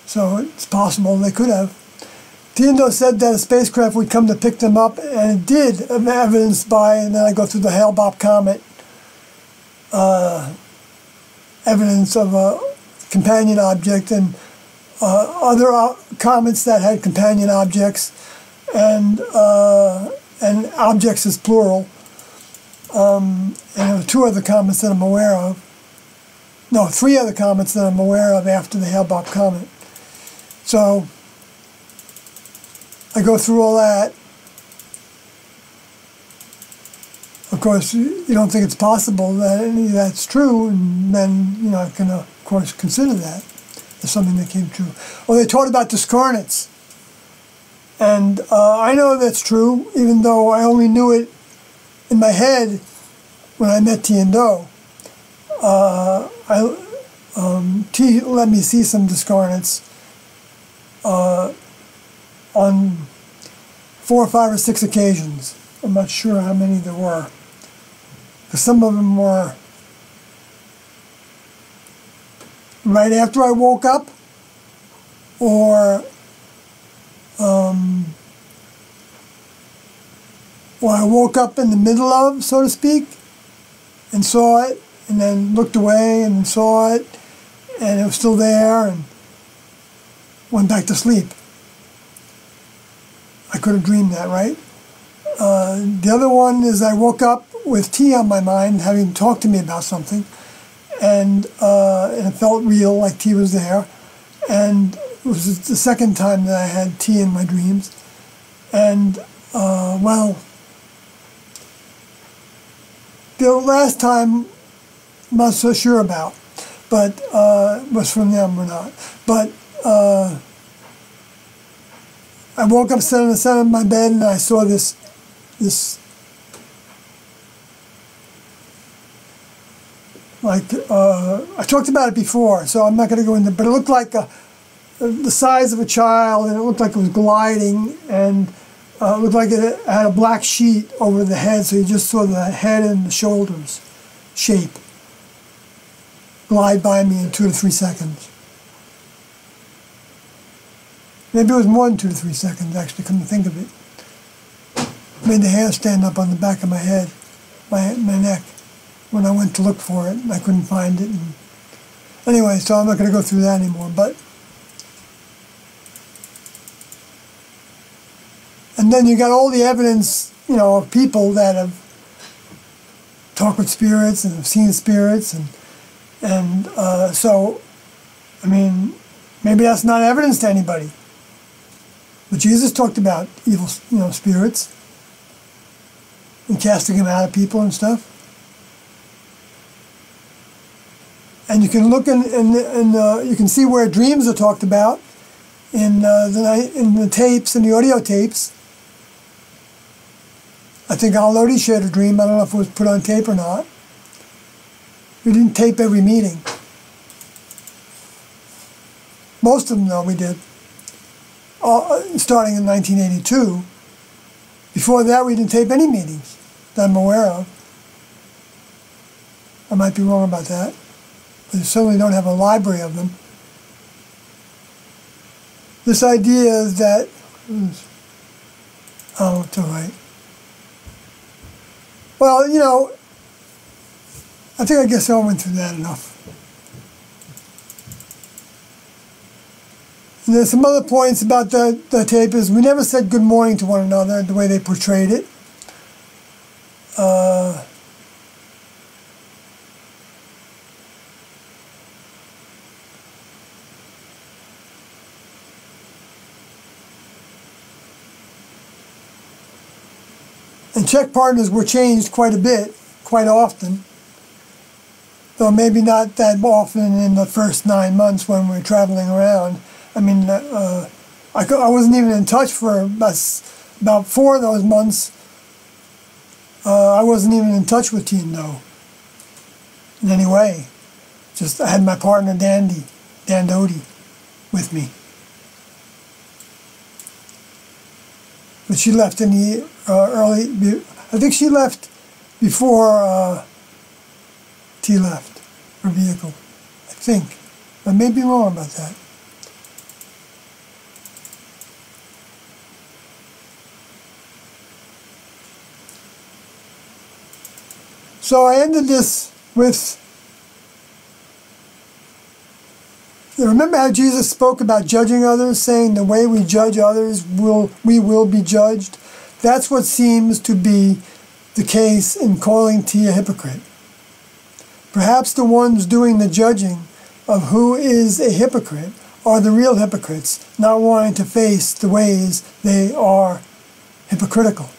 so it's possible they could have. Tiendo said that a spacecraft would come to pick them up, and it did, evidenced by, and then I go through the Hale-Bopp comet, evidence of a companion object, and other comets that had companion objects, and objects is plural. And there were 2 other comets that I'm aware of. No, 3 other comets that I'm aware of after the Hale-Bopp comet. So I go through all that. Of course, you don't think it's possible that any of that's true, and then, you know, I can, of course, consider that as something that came true. Well, they taught about discarnates. And I know that's true, even though I only knew it in my head when I met Tiendo. T let me see some discarnates on 4, 5, or 6 occasions. I'm not sure how many there were, because some of them were right after I woke up, or I woke up in the middle of, so to speak, and saw it, and then looked away and saw it, and it was still there, and went back to sleep. I could have dreamed that, right? The other one is I woke up with T on my mind, having talked to me about something, and it felt real, like T was there. And it was the second time that I had T in my dreams. And, well, the last time I'm not so sure about, but it was from them or not. But I woke up sitting on the side of my bed, and I saw this like, I talked about it before, so I'm not going to go into, but it looked like the size of a child, and it looked like it was gliding, and it looked like it had a black sheet over the head, so you just saw the head and the shoulders shape glide by me in 2 to 3 seconds. Maybe it was more than 2 to 3 seconds, actually, come to think of it. Made the hair stand up on the back of my head, my neck, when I went to look for it, and I couldn't find it. And anyway, so I'm not going to go through that anymore. And then you got all the evidence, you know, of people that have talked with spirits and have seen spirits, and so, I mean, maybe that's not evidence to anybody. But Jesus talked about evil, you know, spirits, and casting them out of people and stuff. And you can look and you can see where dreams are talked about in the tapes and the audio tapes. I think Al-Lodi shared a dream. I don't know if it was put on tape or not. We didn't tape every meeting. Most of them, though, we did. Starting in 1982. Before that, we didn't tape any meetings that I'm aware of. I might be wrong about that. But we certainly don't have a library of them. This idea that... Oh, it's all right. Well, you know, I guess I went through that enough. And there's some other points about the tape is we never said good morning to one another, the way they portrayed it. And check partners were changed quite a bit, quite often. Though maybe not that often in the first 9 months when we were traveling around. I mean, I wasn't even in touch for about 4 of those months. I wasn't even in touch with Tiendo in any way. Just I had my partner Dan Doty, with me. But she left in the I think she left before T left her vehicle. I think. I may be wrong about that. So I ended this with, remember how Jesus spoke about judging others, saying the way we judge others, we will be judged? That's what seems to be the case in calling T a hypocrite. Perhaps the ones doing the judging of who is a hypocrite are the real hypocrites, not wanting to face the ways they are hypocritical.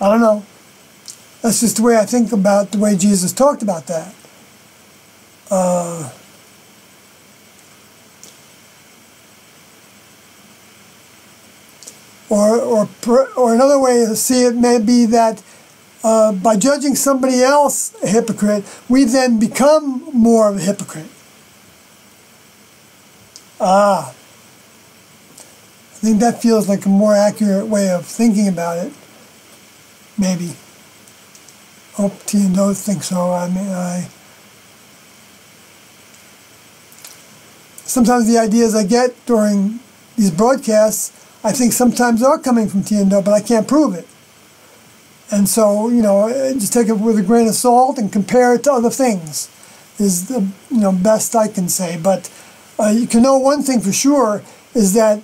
I don't know. That's just the way I think about the way Jesus talked about that. Or another way to see it may be that by judging somebody else a hypocrite, we then become more of a hypocrite. I think that feels like a more accurate way of thinking about it. Maybe. Hope T and don't think so. Sometimes the ideas I get during these broadcasts, I think sometimes are coming from T and Do, but I can't prove it. And so, just take it with a grain of salt and compare it to other things is the best I can say. But you can know one thing for sure is that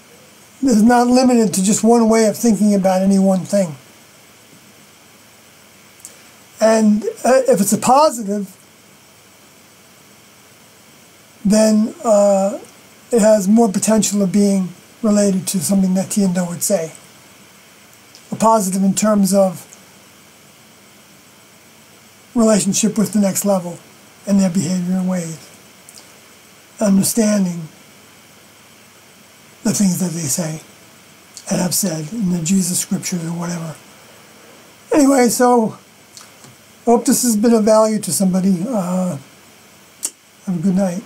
it's not limited to just one way of thinking about any one thing. And if it's a positive, then it has more potential of being related to something that T and Do would say. A positive in terms of relationship with the next level and their behavior and ways. Understanding the things that they say and have said in the Jesus scriptures or whatever. Anyway, so I hope this has been of value to somebody. Have a good night.